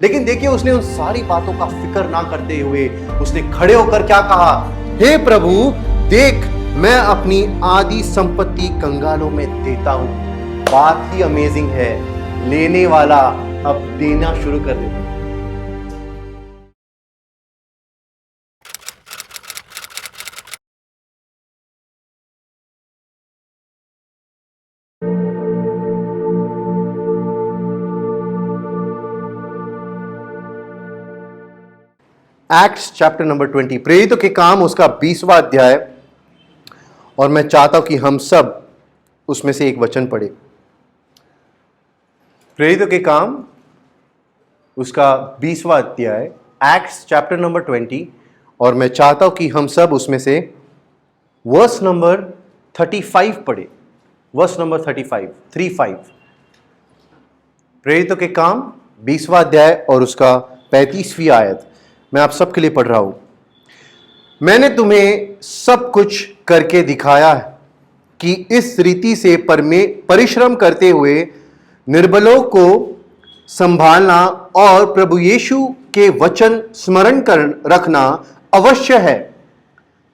लेकिन देखिए उसने उन सारी बातों का फिक्र ना करते हुए उसने खड़े होकर क्या कहा, हे प्रभु देख मैं अपनी आधी संपत्ति कंगालों में देता हूं। बात ही अमेजिंग है, लेने वाला अब देना शुरू कर देता। एक्ट्स चैप्टर नंबर 20, प्रेरितों के काम उसका 20वां अध्याय, और मैं चाहता हूं कि हम सब उसमें से एक वचन पढ़े। प्रेरितों के काम उसका 20वां अध्याय, एक्ट्स चैप्टर नंबर 20, और मैं चाहता हूं कि हम सब उसमें से वर्स नंबर 35 पढ़े। Verse number 35। प्रेरितों के काम 20वां अध्याय और उसका 35वीं आयत मैं आप सबके लिए पढ़ रहा हूं। मैंने तुम्हें सब कुछ करके दिखाया है कि इस रीति से परिश्रम करते हुए निर्बलों को संभालना और प्रभु यीशु के वचन स्मरण कर रखना अवश्य है,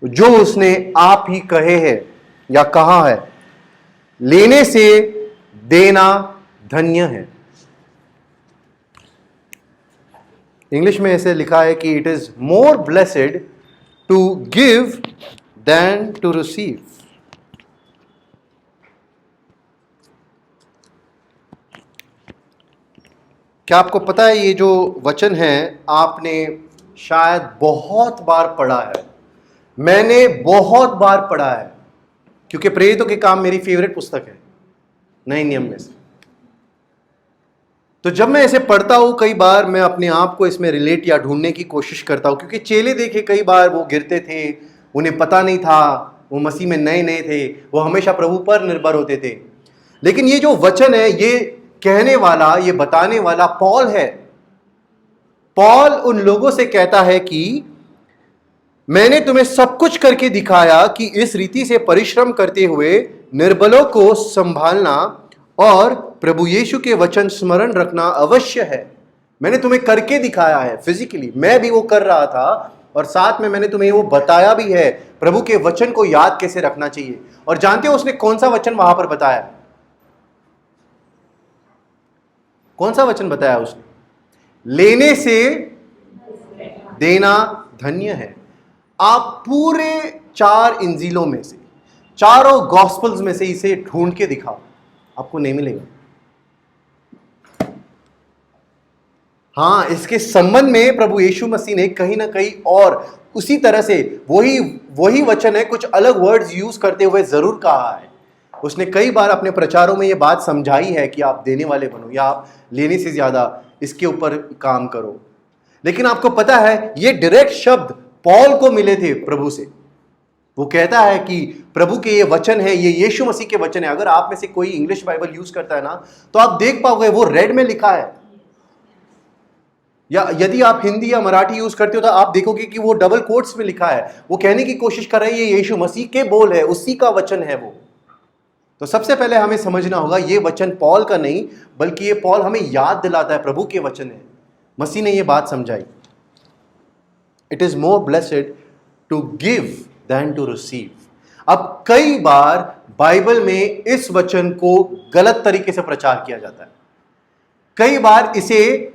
जो उसने आप ही कहे हैं या कहा है, लेने से देना धन्य है। इंग्लिश में ऐसे लिखा है कि it is more blessed to give than to receive. क्या आपको पता है ये जो वचन है आपने शायद बहुत बार पढ़ा है, मैंने बहुत बार पढ़ा है, क्योंकि प्रेरितों के काम मेरी फेवरेट पुस्तक है नए नियम में से। तो जब मैं इसे पढ़ता हूं कई बार मैं अपने आप को इसमें रिलेट या ढूंढने की कोशिश करता हूं, क्योंकि चेले देखे कई बार वो गिरते थे, उन्हें पता नहीं था, वो मसीह में नए नए थे, वो हमेशा प्रभु पर निर्भर होते थे। लेकिन ये जो वचन है ये कहने वाला, ये बताने वाला पॉल है। पॉल उन लोगों से कहता है कि मैंने तुम्हें सब कुछ करके दिखाया कि इस रीति से परिश्रम करते हुए निर्बलों को संभालना और प्रभु यीशु के वचन स्मरण रखना अवश्य है। मैंने तुम्हें करके दिखाया है फिजिकली, मैं भी वो कर रहा था, और साथ में मैंने तुम्हें वो बताया भी है प्रभु के वचन को याद कैसे रखना चाहिए। और जानते हो उसने कौन सा वचन वहां पर बताया? कौन सा वचन बताया उसने? लेने से देना धन्य है। आप पूरे 4 इंजीलों में से, चारों गॉस्पेल्स में से इसे ढूंढ के दिखाओ, आपको नहीं मिलेगा। हाँ, इसके संबंध में प्रभु यीशु मसीह ने कहीं ना कहीं और उसी तरह से वही वचन है, कुछ अलग वर्ड्स यूज करते हुए जरूर कहा है। उसने कई बार अपने प्रचारों में यह बात समझाई है कि आप देने वाले बनो या आप लेने से ज्यादा इसके ऊपर काम करो। लेकिन आपको पता है ये डायरेक्ट शब्द पॉल को मिले थे प्रभु से। वो कहता है कि प्रभु के ये वचन है, ये यीशु मसीह के वचन है। अगर आप में से कोई इंग्लिश बाइबल यूज करता है ना, तो आप देख पाओगे वो रेड में लिखा है, या यदि आप हिंदी या मराठी यूज करते हो तो आप देखोगे कि वो डबल कोट्स में लिखा है। वो कहने की कोशिश कर रहे हैं ये यीशु मसीह के बोल है, उसी का वचन है वो। तो सबसे पहले हमें समझना होगा ये वचन पॉल का नहीं, बल्कि ये पॉल हमें याद दिलाता है प्रभु के वचन है। मसीह ने ये बात समझाई, it is more blessed to give than to receive. अब कई बार बाइबल में इस वचन को गलत तरीके से प्रचार किया जाता है। कई बार इसे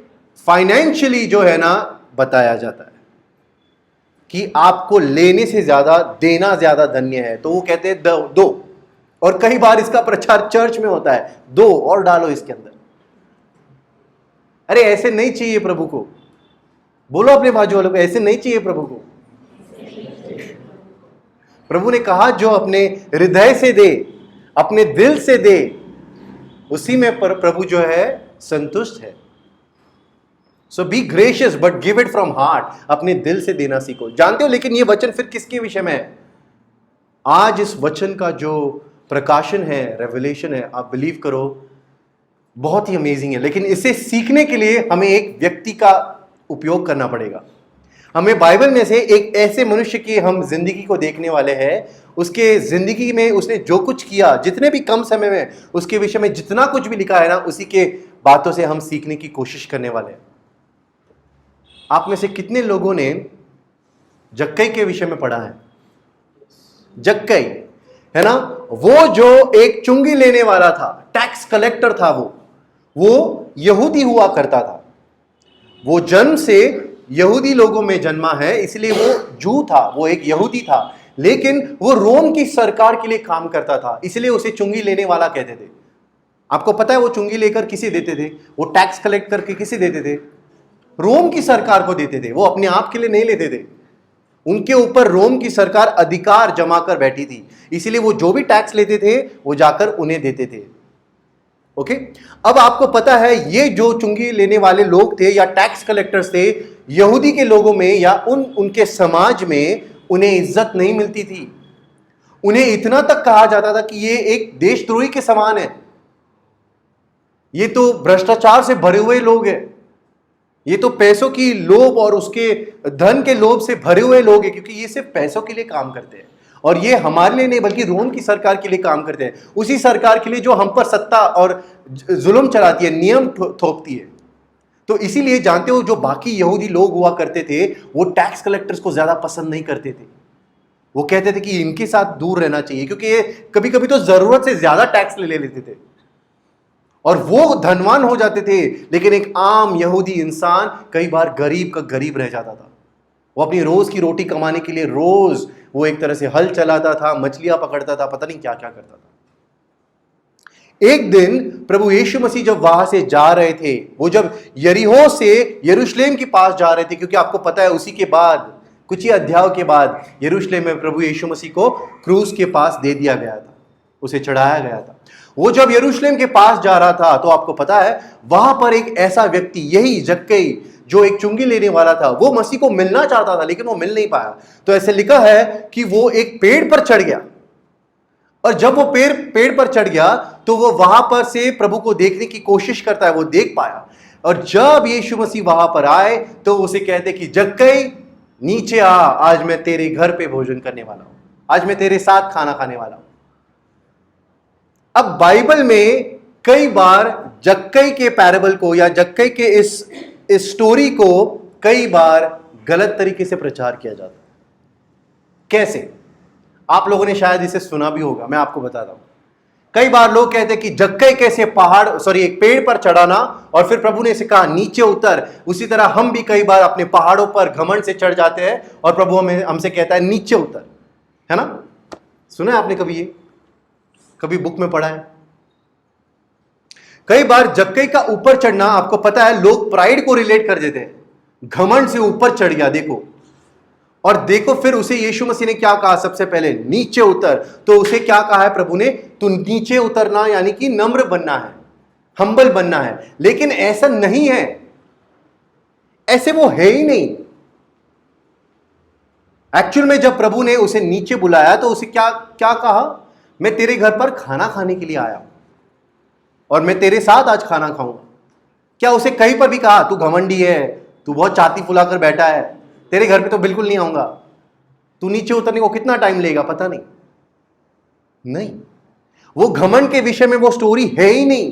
फाइनेंशियली जो है ना बताया जाता है कि आपको लेने से ज्यादा देना ज्यादा धन्य है, तो वो कहते हैं दो। और कई बार इसका प्रचार चर्च में होता है, दो और डालो इसके अंदर। अरे ऐसे नहीं चाहिए प्रभु को। बोलो अपने बाजू वालों को, ऐसे नहीं चाहिए प्रभु को। प्रभु ने कहा जो अपने हृदय से दे, अपने दिल से दे, उसी में प्रभु जो है संतुष्ट है। So be gracious but give it from heart. अपने दिल से देना सीखो। जानते हो लेकिन ये वचन फिर किसके विषय में है? आज इस वचन का जो प्रकाशन है, रेवलेशन है, आप बिलीव करो बहुत ही अमेजिंग है। लेकिन इसे सीखने के लिए हमें एक व्यक्ति का उपयोग करना पड़ेगा। हमें बाइबल में से एक ऐसे मनुष्य की हम जिंदगी को देखने वाले हैं, उसके जिंदगी में उसने जो कुछ किया, जितने भी कम समय में उसके विषय में जितना कुछ भी लिखा है ना, उसी के बातों से हम सीखने की कोशिश करने वाले हैं। आप में से कितने लोगों ने जक्कई के विषय में पढ़ा है? जक्कई है ना, वो जो एक चुंगी लेने वाला था, टैक्स कलेक्टर था, वो यहूदी हुआ करता था। वो जन्म से यहूदी लोगों में जन्मा है, इसलिए वो जू था, वो एक यहूदी था, लेकिन वो रोम की सरकार के लिए काम करता था, इसलिए उसे चुंगी लेने वाला कहते थे। आपको पता है वो चुंगी लेकर किसे देते थे? वो टैक्स कलेक्ट करके किसे देते थे? रोम की सरकार को देते थे। वो अपने आप के लिए नहीं लेते थे, उनके ऊपर रोम की सरकार अधिकार जमा कर बैठी थी, इसलिए वो जो भी टैक्स लेते थे वो जाकर उन्हें देते थे। ओके, अब आपको पता है ये जो चुंगी लेने वाले लोग थे या टैक्स कलेक्टर्स थे, यहूदी के लोगों में या उनके समाज में उन्हें इज्जत नहीं मिलती थी। उन्हें इतना तक कहा जाता था कि ये एक देशद्रोही के समान है, ये तो भ्रष्टाचार से भरे हुए लोग हैं, ये तो पैसों की लोभ और उसके धन के लोभ से भरे हुए लोग हैं, क्योंकि ये सिर्फ पैसों के लिए काम करते हैं और ये हमारे लिए नहीं बल्कि रोम की सरकार के लिए काम करते हैं, उसी सरकार के लिए जो हम पर सत्ता और जुल्म चलाती है, नियम थोपती है। तो इसीलिए जानते हो जो बाकी यहूदी लोग हुआ करते थे वो टैक्स कलेक्टर्स को ज्यादा पसंद नहीं करते थे। वो कहते थे कि इनके साथ दूर रहना चाहिए, क्योंकि ये कभी कभी तो जरूरत से ज्यादा टैक्स ले लेते थे और वो धनवान हो जाते थे, लेकिन एक आम यहूदी इंसान कई बार गरीब का गरीब रह जाता था। वो अपनी रोज की रोटी कमाने के लिए रोज वो एक तरह से हल चलाता था, मछलियां पकड़ता था, पता नहीं क्या क्या करता था। एक दिन प्रभु यीशु मसीह जब वहां से जा रहे थे, वो जब यरीहो से यरूशलेम के पास जा रहे थे, क्योंकि आपको पता है उसी के बाद कुछ ही अध्यायों के बाद यरूशलेम में प्रभु यीशु मसीह को क्रूस के पास दे दिया गया था, उसे चढ़ाया गया था। वो जब यरूशलेम के पास जा रहा था तो आपको पता है वहां पर एक ऐसा व्यक्ति, यही जक्कई जो एक चुंगी लेने वाला था, वो मसीह को मिलना चाहता था लेकिन वो मिल नहीं पाया। तो ऐसे लिखा है कि वो एक पेड़ पर चढ़ गया और जब वो पेड़ पर चढ़ गया तो वो वहां पर से प्रभु को देखने की कोशिश करता है, वो देख पाया। और जब यीशु मसीह वहां पर आए तो उसे कहते कि जक्कई नीचे आ, आज मैं तेरे घर पे भोजन करने वाला हूं, आज मैं तेरे साथ खाना खाने वाला हूं। अब बाइबल में कई बार जक्कई के पैराबल को या जक्कई के इस स्टोरी को कई बार गलत तरीके से प्रचार किया जाता है। कैसे? आप लोगों ने शायद इसे सुना भी होगा, मैं आपको बताता हूं। कई बार लोग कहते हैं कि जक्कई कैसे एक पेड़ पर चढ़ाना और फिर प्रभु ने इसे कहा नीचे उतर। उसी तरह हम भी कई बार अपने पहाड़ों पर घमंड से चढ़ जाते हैं और प्रभु हमसे कहता है नीचे उतर, है ना? सुना है आपने कभी ये? कभी बुक में पढ़ा है? कई बार जक्कई का ऊपर चढ़ना, आपको पता है लोग प्राइड को रिलेट कर देते हैं, घमंड से ऊपर चढ़ गया देखो। और देखो फिर उसे यीशु मसीह ने क्या कहा? सबसे पहले नीचे उतर। तो उसे क्या कहा है प्रभु ने? तू नीचे उतरना यानी कि नम्र बनना है, हम्बल बनना है। लेकिन ऐसा नहीं है, ऐसे वो है ही नहीं। एक्चुअल में जब प्रभु ने उसे नीचे बुलाया तो उसे क्या क्या कहा? मैं तेरे घर पर खाना खाने के लिए आया और मैं तेरे साथ आज खाना खाऊंगा। क्या उसे कहीं पर भी कहा तू घमंडी है, तू बहुत छाती फुलाकर बैठा है, तेरे घर पे तो बिल्कुल नहीं आऊंगा, तू नीचे उतरने को कितना टाइम लेगा पता नहीं? नहीं, वो घमंड के विषय में वो स्टोरी है ही नहीं,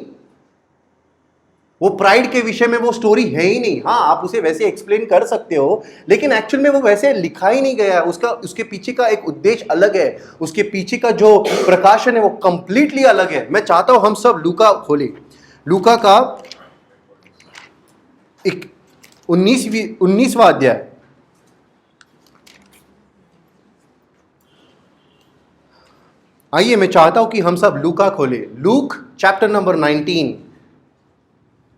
वो प्राइड के विषय में वो स्टोरी है ही नहीं। हाँ, आप उसे वैसे एक्सप्लेन कर सकते हो, लेकिन एक्चुअल में वो वैसे लिखा ही नहीं गया है। उसके पीछे का एक उद्देश्य अलग है, उसके पीछे का जो प्रकाशन है वो कंप्लीटली अलग है। मैं चाहता हूं हम सब लूका खोले, लूका का 19वां अध्याय। आइए, मैं चाहता हूं कि हम सब लूका खोले, लूक चैप्टर नंबर 19,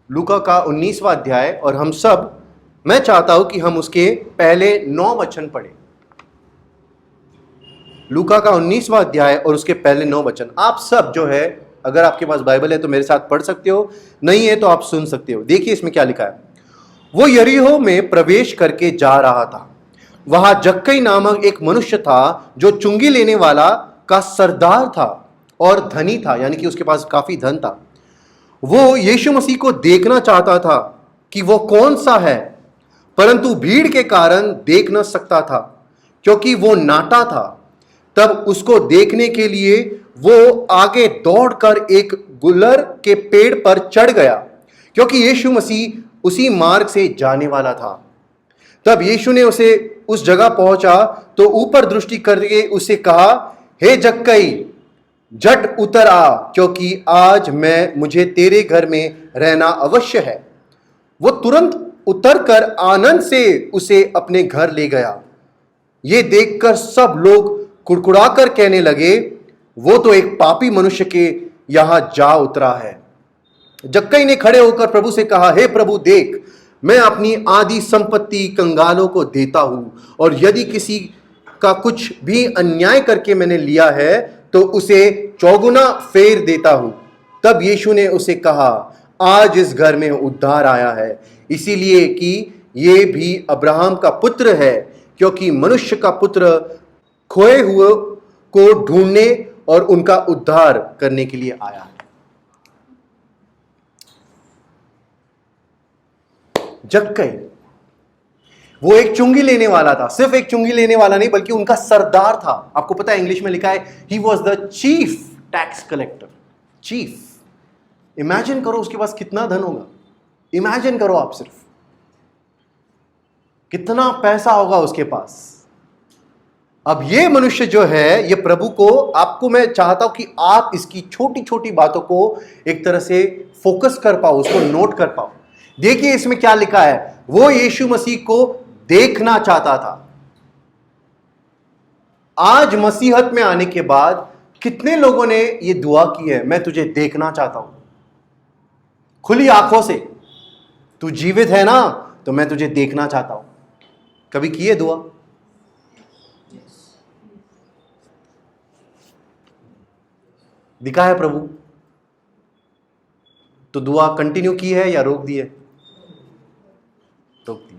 लूका का 19वां अध्याय। और हम सब, मैं चाहता हूं कि हम उसके पहले 9 वचन पढ़ें। लूका का 19वां अध्याय और उसके पहले 9 वचन। आप सब जो है, अगर आपके पास बाइबल है तो मेरे साथ पढ़ सकते हो, नहीं है तो आप सुन सकते हो। देखिए इसमें क्या लिखा है। वो यरीहो में प्रवेश करके जा रहा था, वहां जक्कई नामक एक मनुष्य था जो चुंगी लेने वाला का सरदार था और धनी था, यानी कि उसके पास काफी धन था। वो यीशु मसीह को देखना चाहता था कि वो कौन सा है, परंतु भीड़ के कारण देख न सकता था क्योंकि वो नाटा था। तब उसको देखने के लिए वो आगे दौड़कर एक गुलर के पेड़ पर चढ़ गया, क्योंकि यीशु मसीह उसी मार्ग से जाने वाला था। तब यीशु ने उसे उस जगह पहुंचा तो ऊपर दृष्टि करके उसे कहा, हे जक्कई, झट उतर आ, क्योंकि आज मुझे तेरे घर में रहना अवश्य है। वो तुरंत उतरकर आनंद से उसे अपने घर ले गया। ये देखकर सब लोग कुड़कुड़ाकर कहने लगे, वो तो एक पापी मनुष्य के यहां जा उतरा है। जक्कई ने खड़े होकर प्रभु से कहा, हे प्रभु, देख, मैं अपनी आधी संपत्ति कंगालों को देता हूं, और यदि किसी का कुछ भी अन्याय करके मैंने लिया है तो उसे चौगुना फेर देता हूं। तब यीशु ने उसे कहा, आज इस घर में उद्धार आया है, इसीलिए कि ये भी अब्राहम का पुत्र है, क्योंकि मनुष्य का पुत्र खोए हुए को ढूंढने और उनका उद्धार करने के लिए आया है। जक्कई वो एक चुंगी लेने वाला था, सिर्फ एक चुंगी लेने वाला नहीं बल्कि उनका सरदार था। आपको पता है इंग्लिश में लिखा है, he was the chief tax collector. Chief. Imagine करो उसके पास कितना धन होगा। इमेजिन करो आप सिर्फ कितना पैसा होगा उसके पास। अब ये मनुष्य जो है, ये प्रभु को, आपको मैं चाहता हूं कि आप इसकी छोटी छोटी बातों को एक तरह से फोकस कर पाओ, उसको नोट कर पाओ। देखिए इसमें क्या लिखा है, वो यीशु मसीह को देखना चाहता था। आज मसीहत में आने के बाद कितने लोगों ने ये दुआ की है, मैं तुझे देखना चाहता हूं खुली आंखों से, तू जीवित है ना, तो मैं तुझे देखना चाहता हूं। कभी की है दुआ? दिखा है प्रभु तो दुआ कंटिन्यू की है या रोक दी है? रोक दी।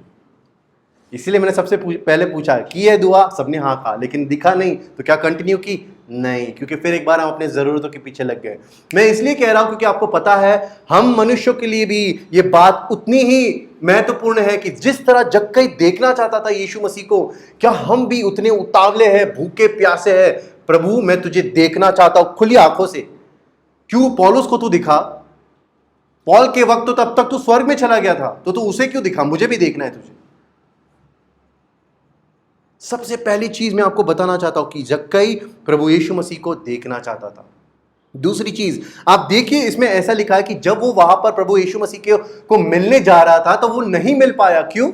इसीलिए मैंने सबसे पहले पूछा की है दुआ, सबने हाँ कहा, लेकिन दिखा नहीं, तो क्या कंटिन्यू की? नहीं, क्योंकि फिर एक बार हम अपने जरूरतों के पीछे लग गए। मैं इसलिए कह रहा हूं क्योंकि आपको पता है हम मनुष्यों के लिए भी ये बात उतनी ही महत्वपूर्ण है कि जिस तरह जक्कई देखना चाहता था यीशु मसीह को, क्या हम भी उतने उतावले हैं, भूखे प्यासे हैं, प्रभु मैं तुझे देखना चाहता हूं खुली आंखों से। क्यों पौलुस को तू दिखा? पॉल के वक्त तो तब तक तू स्वर्ग में चला गया था, तो तू उसे क्यों दिखा? मुझे भी देखना है तुझे। सबसे पहली चीज मैं आपको बताना चाहता हूं कि जक्कई प्रभु यीशु मसीह को देखना चाहता था। दूसरी चीज आप देखिए, इसमें ऐसा लिखा है कि जब वो वहां पर प्रभु यीशु मसीह को मिलने जा रहा था तो वो नहीं मिल पाया। क्यों?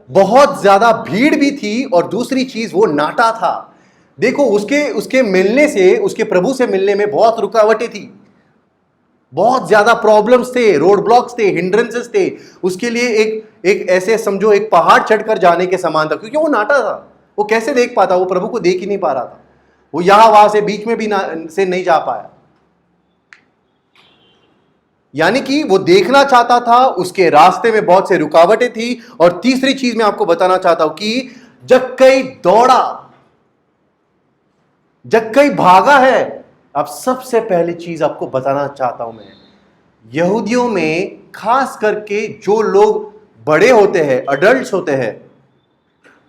बहुत ज्यादा भीड़ भी थी, और दूसरी चीज वो नाटा था। देखो उसके मिलने से, उसके प्रभु से मिलने में बहुत रुकावटें थी, बहुत ज्यादा प्रॉब्लम्स थे, रोड ब्लॉक्स थे, हिंड्रेंसेस थे। उसके लिए एक ऐसे समझो एक पहाड़ चढ़कर जाने के समान था, क्योंकि वो नाटा था। वो कैसे देख पाता? वो प्रभु को देख ही नहीं पा रहा था। वो यहां वहां से बीच में भी से नहीं जा पाया। यानी कि वो देखना चाहता था, उसके रास्ते में बहुत से रुकावटें थी। और तीसरी चीज मैं आपको बताना चाहता हूं कि जक्कई दौड़ा, जक्कई भागा है। अब सबसे पहली चीज आपको बताना चाहता हूं मैं, यहूदियों में खास करके जो लोग बड़े होते हैं, अडल्ट्स होते हैं,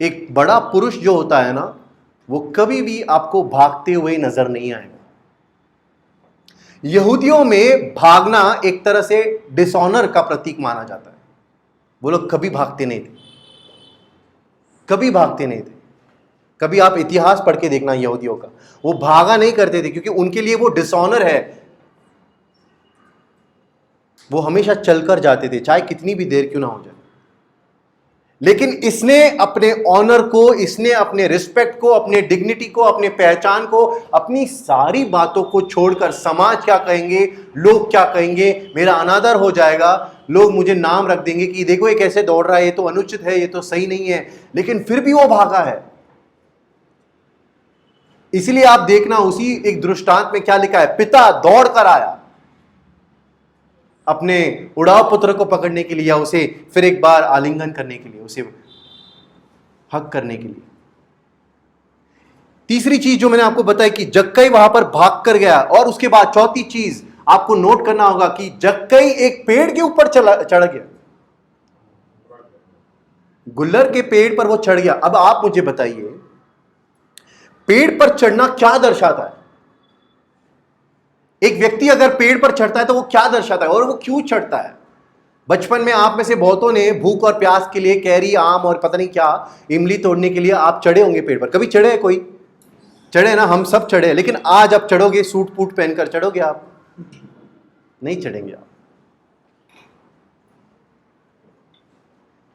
एक बड़ा पुरुष जो होता है ना, वो कभी भी आपको भागते हुए नजर नहीं आएगा। यहूदियों में भागना एक तरह से डिसऑनर का प्रतीक माना जाता है। वो लोग कभी भागते नहीं थे, कभी भागते नहीं थे। कभी आप इतिहास पढ़ के देखना यहूदियों का, वो भागा नहीं करते थे, क्योंकि उनके लिए वो डिसऑनर है। वो हमेशा चलकर जाते थे, चाहे कितनी भी देर क्यों ना हो जाए। लेकिन इसने अपने ऑनर को, इसने अपने रिस्पेक्ट को, अपने डिग्निटी को, अपने पहचान को, अपनी सारी बातों को छोड़कर, समाज क्या कहेंगे, लोग क्या कहेंगे, मेरा अनादर हो जाएगा, लोग मुझे नाम रख देंगे कि देखो ये कैसे दौड़ रहा है, ये तो अनुचित है, ये तो सही नहीं है, लेकिन फिर भी वो भागा है। इसलिए आप देखना उसी एक दृष्टांत में क्या लिखा है, पिता दौड़ कर आया अपने उड़ाव पुत्र को पकड़ने के लिए, या उसे फिर एक बार आलिंगन करने के लिए, उसे हक करने के लिए। तीसरी चीज जो मैंने आपको बताई कि जक्कई वहां पर भाग कर गया। और उसके बाद चौथी चीज आपको नोट करना होगा कि जक्कई एक पेड़ के ऊपर चढ़ गया, गुल्लर के पेड़ पर वो चढ़ गया। अब आप मुझे बताइए, पेड़ पर चढ़ना क्या दर्शाता है? एक व्यक्ति अगर पेड़ पर चढ़ता है तो वो क्या दर्शाता है, और वो क्यों चढ़ता है? बचपन में आप में से बहुतों ने भूख और प्यास के लिए कैरी, आम और पता नहीं क्या इमली तोड़ने के लिए आप चढ़े होंगे पेड़ पर। कभी चढ़े? कोई चढ़े ना? हम सब चढ़े। लेकिन आज आप चढ़ोगे? सूट पूट पहनकर चढ़ोगे? आप नहीं चढ़ेंगे। आप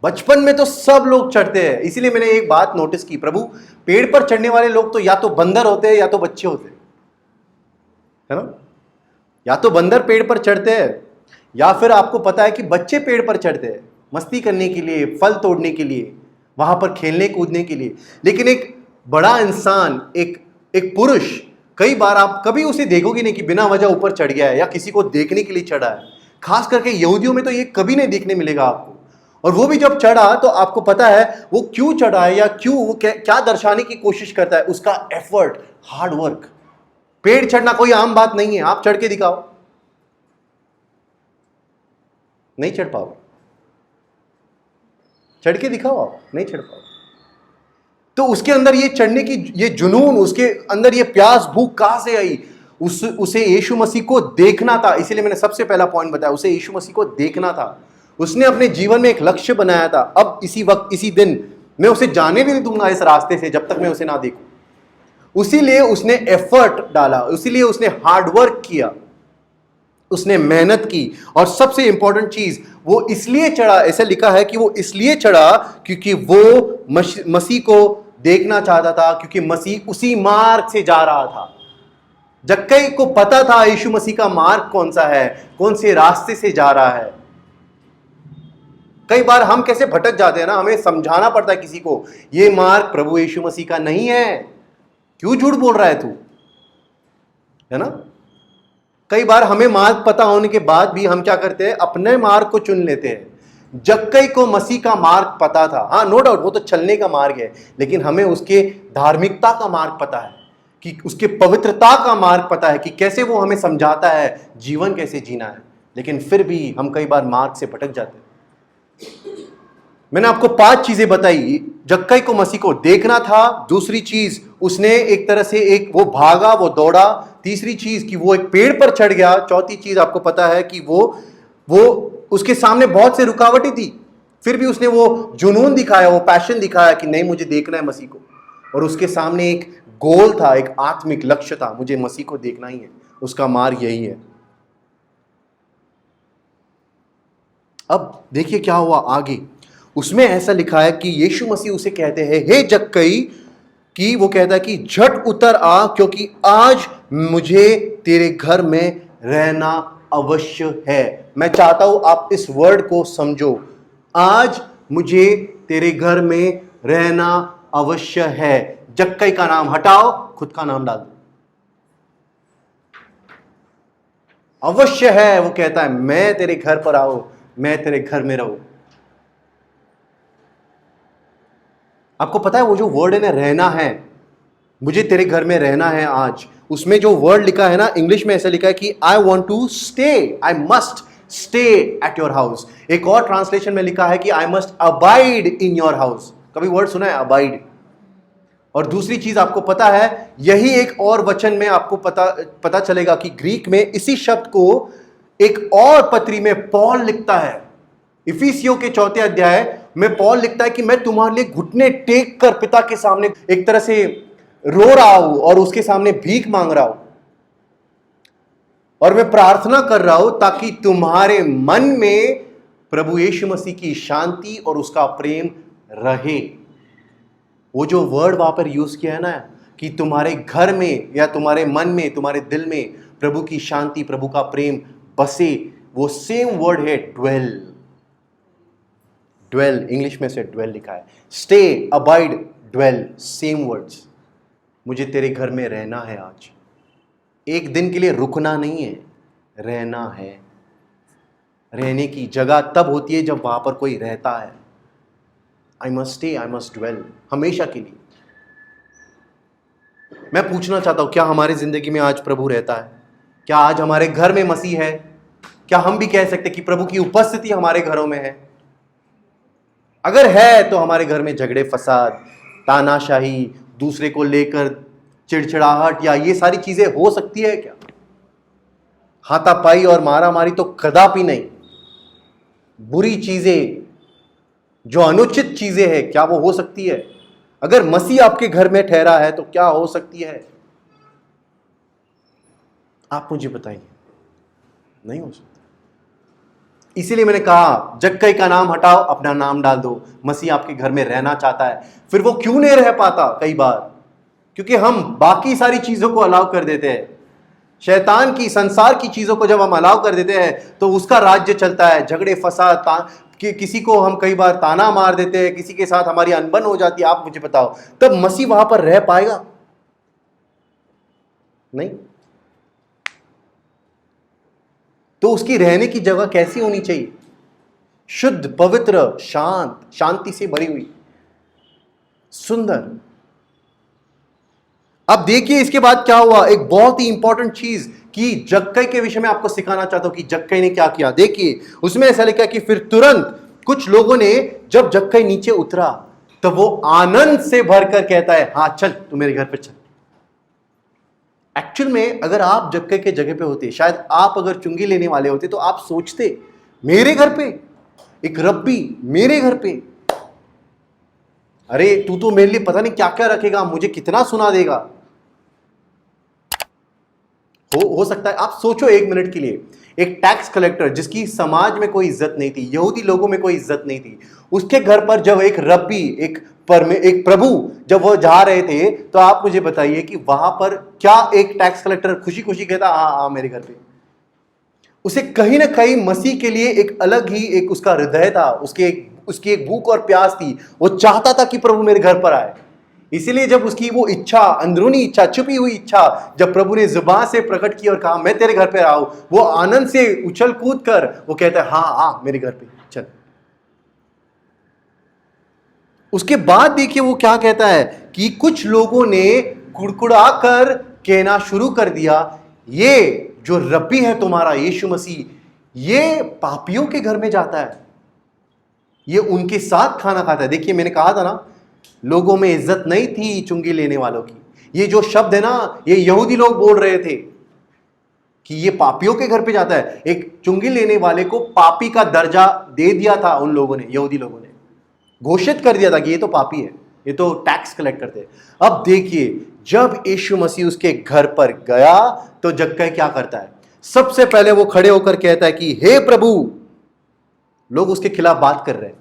बचपन में तो सब लोग चढ़ते हैं। इसीलिए मैंने एक बात नोटिस की, प्रभु पेड़ पर चढ़ने वाले लोग तो या तो बंदर होते हैं या तो बच्चे होते हैं, है ना? या तो बंदर पेड़ पर चढ़ते हैं या फिर आपको पता है कि बच्चे पेड़ पर चढ़ते हैं मस्ती करने के लिए, फल तोड़ने के लिए, वहां पर खेलने कूदने के लिए। लेकिन एक बड़ा इंसान, एक पुरुष, कई बार आप कभी उसे देखोगे नहीं कि बिना वजह ऊपर चढ़ गया है या किसी को देखने के लिए चढ़ा है। खास करके यहूदियों में तो ये कभी नहीं देखने मिलेगा आपको। और वो भी जब चढ़ा तो आपको पता है वो क्यों चढ़ा है या क्यों, वो क्या दर्शाने की कोशिश करता है, उसका एफर्ट, हार्ड वर्क। पेड़ चढ़ना कोई आम बात नहीं है। आप चढ़ के दिखाओ, नहीं चढ़ पाओ। चढ़ के दिखाओ, आप नहीं चढ़ पाओ। तो उसके अंदर ये चढ़ने की ये जुनून, उसके अंदर ये प्यास भूख कहां से आई? उसे यीशु मसीह को देखना था। इसीलिए मैंने सबसे पहला पॉइंट बताया, उसे यीशु मसीह को देखना था। उसने अपने जीवन में एक लक्ष्य बनाया था, अब इसी वक्त इसी दिन मैं उसे जाने भी नहीं दूंगा इस रास्ते से जब तक मैं उसे ना देखूं। उसीलिए उसने एफर्ट डाला, उसीलिए उसने हार्ड वर्क किया, उसने मेहनत की। और सबसे इंपॉर्टेंट चीज, वो इसलिए चढ़ा, ऐसा लिखा है कि वो इसलिए चढ़ा क्योंकि वो मसीह को देखना चाहता था, क्योंकि मसीह उसी मार्ग से जा रहा था। जक्कई को पता था यीशु मसीह का मार्ग कौन सा है, कौन से रास्ते से जा रहा है। कई बार हम कैसे भटक जाते हैं ना, हमें समझाना पड़ता है किसी को, ये मार्ग प्रभु यीशु मसीह का नहीं है, क्यों झूठ बोल रहा है तू, है ना? कई बार हमें मार्ग पता होने के बाद भी हम क्या करते हैं, अपने मार्ग को चुन लेते हैं। जक्कई को मसीह का मार्ग पता था, हाँ नो डाउट वो तो चलने का मार्ग है, लेकिन हमें उसके धार्मिकता का मार्ग पता है, कि उसके पवित्रता का मार्ग पता है, कि कैसे वो हमें समझाता है जीवन कैसे जीना है। लेकिन फिर भी हम कई बार मार्ग से भटक जाते हैं। मैंने आपको 5 चीजें बताई। जक्कई को मसीह को देखना था। दूसरी चीज, उसने एक तरह से वो भागा, वो दौड़ा। तीसरी चीज कि वो एक पेड़ पर चढ़ गया। चौथी चीज आपको पता है कि वो उसके सामने बहुत से रुकावटें थी, फिर भी उसने वो जुनून दिखाया, वो पैशन दिखाया कि नहीं मुझे देखना है मसीह को। और उसके सामने एक गोल था, एक आत्मिक लक्ष्य था, मुझे मसीह को देखना ही है, उसका मार्ग यही है। अब देखिए क्या हुआ आगे। उसमें ऐसा लिखा है कि यीशु मसीह उसे कहते हैं, हे जक्कई, कि वो कहता है कि झट उतर आ, क्योंकि आज मुझे तेरे घर में रहना अवश्य है। मैं चाहता हूं आप इस वर्ड को समझो, आज मुझे तेरे घर में रहना अवश्य है। जक्कई का नाम हटाओ, खुद का नाम डाल दो। अवश्य है, वो कहता है मैं तेरे घर पर आऊं, मैं तेरे घर में रहूं। आपको पता है वो जो वर्ड है ना, रहना है, मुझे तेरे घर में रहना है आज, उसमें जो वर्ड लिखा है ना, इंग्लिश में ऐसा लिखा है कि I want to stay, I must stay at your house. एक और ट्रांसलेशन में लिखा है कि I must abide in your house. कभी वर्ड सुना है अबाइड? और दूसरी चीज आपको पता है, यही एक और वचन में आपको पता चलेगा कि ग्रीक में इसी शब्द को एक और पत्री में पौल लिखता है। इफिसियों के 4 अध्याय में पौल लिखता है कि मैं तुम्हारे लिए घुटने टेक कर पिता के सामने एक तरह से रो रहा हूं और उसके सामने भीख मांग रहा हूं, और मैं प्रार्थना कर रहा हूं ताकि तुम्हारे मन में प्रभु यीशु मसीह की शांति और उसका प्रेम रहे। वो जो वर्ड वहां पर यूज किया है ना, कि तुम्हारे घर में या तुम्हारे मन में, तुम्हारे दिल में प्रभु की शांति, प्रभु का प्रेम बसे, वो सेम वर्ड है ड्वेल। ड्वेल, इंग्लिश में से ड्वेल लिखा है। Stay, abide, dwell, same words. मुझे तेरे घर में रहना है आज। एक दिन के लिए रुकना नहीं है, रहना है। रहने की जगह तब होती है जब वहां पर कोई रहता है। I must stay, I must dwell, हमेशा के लिए। मैं पूछना चाहता हूं, क्या हमारी जिंदगी में आज प्रभु रहता है? क्या आज हमारे घर में मसीह है? क्या हम भी कह सकते कि प्रभु की उपस्थिति हमारे घरों में है? अगर है तो हमारे घर में झगड़े, फसाद, तानाशाही, दूसरे को लेकर चिड़चिड़ाहट या ये सारी चीजें हो सकती है क्या? हाथापाई और मारामारी तो कदापि नहीं। बुरी चीजें, जो अनुचित चीजें हैं, क्या वो हो सकती है? अगर मसीह आपके घर में ठहरा है तो क्या हो सकती है? आप मुझे बताइए। नहीं हो सकता। इसीलिए मैंने कहा जक्कई का नाम हटाओ, अपना नाम डाल दो। मसीह आपके घर में रहना चाहता है। फिर वो क्यों नहीं रह पाता कई बार? क्योंकि हम बाकी सारी चीजों को अलाउ कर देते हैं। शैतान की, संसार की चीजों को जब हम अलाउ कर देते हैं तो उसका राज्य चलता है। झगड़े फसाद, किसी को हम कई बार ताना मार देते हैं, किसी के साथ हमारी अनबन हो जाती है। आप मुझे बताओ, तब मसीह वहां पर रह पाएगा? नहीं। तो उसकी रहने की जगह कैसी होनी चाहिए? शुद्ध, पवित्र, शांत, शांति से भरी हुई, सुंदर। अब देखिए इसके बाद क्या हुआ। एक बहुत ही इंपॉर्टेंट चीज कि जक्कई के विषय में आपको सिखाना चाहता हूं कि जक्कई ने क्या किया। देखिए उसमें ऐसा लिखा कि फिर तुरंत कुछ लोगों ने, जब जक्कई नीचे उतरा तब वो आनंद से भरकर कहता है, हाँ चल तू मेरे घर पे चल। एक्चुअल में अगर आप जक्कई के जगह पे होते, शायद आप अगर चुंगी लेने वाले होते, तो आप सोचते मेरे घर पे एक रब्बी, मेरे घर पे, अरे तू तो मेरे लिए पता नहीं क्या क्या रखेगा, मुझे कितना सुना देगा। हो सकता है आप सोचो एक मिनट के लिए, एक टैक्स कलेक्टर जिसकी समाज में कोई इज्जत नहीं थी, यहूदी लोगों में कोई इज्जत नहीं थी, उसके घर पर जब एक रब्बी, एक प्रभु जब वो जा रहे थे, तो आप मुझे बताइए कि वहां पर क्या एक टैक्स कलेक्टर खुशी खुशी कहता हाँ हाँ मेरे घर पे? उसे कहीं ना कहीं मसीह के लिए एक अलग ही एक उसका हृदय था, उसकी एक भूख और प्यास थी। वो चाहता था कि प्रभु मेरे घर पर आए। इसीलिए जब उसकी वो इच्छा, अंदरूनी इच्छा, छुपी हुई इच्छा, जब प्रभु ने जुबान से प्रकट की और कहा मैं तेरे घर पे आऊं, वो आनंद से उछल कूद कर वो कहता है हाँ हाँ मेरे घर पे चल। उसके बाद देखिए वो क्या कहता है कि कुछ लोगों ने कुड़कुड़ा कर कहना शुरू कर दिया, ये जो रब्बी है तुम्हारा यीशु मसीह, ये पापियों के घर में जाता है, ये उनके साथ खाना खाता है। देखिए मैंने कहा था ना, लोगों में इज्जत नहीं थी चुंगी लेने वालों की। ये जो शब्द है ना, ये यहूदी लोग बोल रहे थे कि ये पापियों के घर पे जाता है। एक चुंगी लेने वाले को पापी का दर्जा दे दिया था उन लोगों ने, यहूदी लोगों ने घोषित कर दिया था कि ये तो पापी है, ये तो टैक्स कलेक्टर थे। अब देखिए जब यीशु मसीह उसके घर पर गया तो जक्कई क्या करता है? सबसे पहले वो खड़े होकर कहता है कि हे प्रभु। लोग उसके खिलाफ बात कर रहे हैं।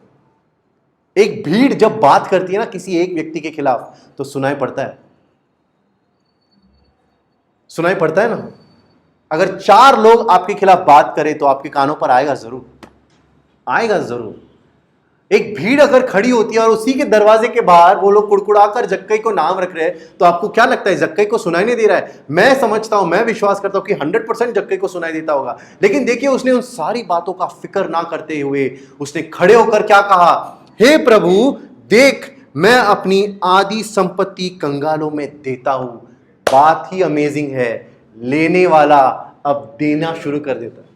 एक भीड़ जब बात करती है ना किसी एक व्यक्ति के खिलाफ, तो सुनाई पड़ता है, सुनाई पड़ता है ना। अगर 4 लोग आपके खिलाफ बात करें तो आपके कानों पर आएगा जरूर, आएगा जरूर। एक भीड़ अगर खड़ी होती है और उसी के दरवाजे के बाहर वो लोग कुड़कुड़ाकर जक्कई को नाम रख रहे हैं, तो आपको क्या लगता है जक्कई को सुनाई नहीं दे रहा है? मैं समझता हूं, मैं विश्वास करता हूं कि 100% जक्कई को सुनाई देता होगा। लेकिन देखिए उसने उन सारी बातों का फिक्र ना करते हुए उसने खड़े होकर क्या कहा? हे प्रभु देख, मैं अपनी आधी संपत्ति कंगालों में देता हूं। बात ही अमेजिंग है, लेने वाला अब देना शुरू कर देता है।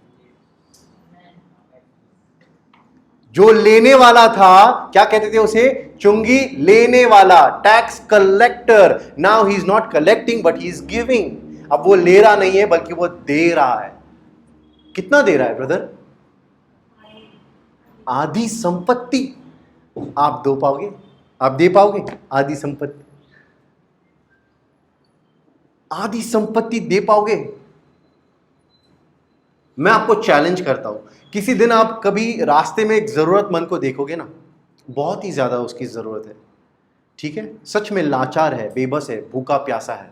जो लेने वाला था, क्या कहते थे उसे? चुंगी लेने वाला, tax collector. Now he is not collecting but he is giving. अब वो ले रहा नहीं है बल्कि वो दे रहा है। कितना दे रहा है ब्रदर? आधी संपत्ति। आप दो पाओगे? आप दे पाओगे आधी संपत्ति? आधी संपत्ति दे पाओगे? मैं आपको चैलेंज करता हूं, किसी दिन आप कभी रास्ते में एक जरूरतमंद को देखोगे ना, बहुत ही ज्यादा उसकी जरूरत है, ठीक है, सच में लाचार है, बेबस है, भूखा प्यासा है।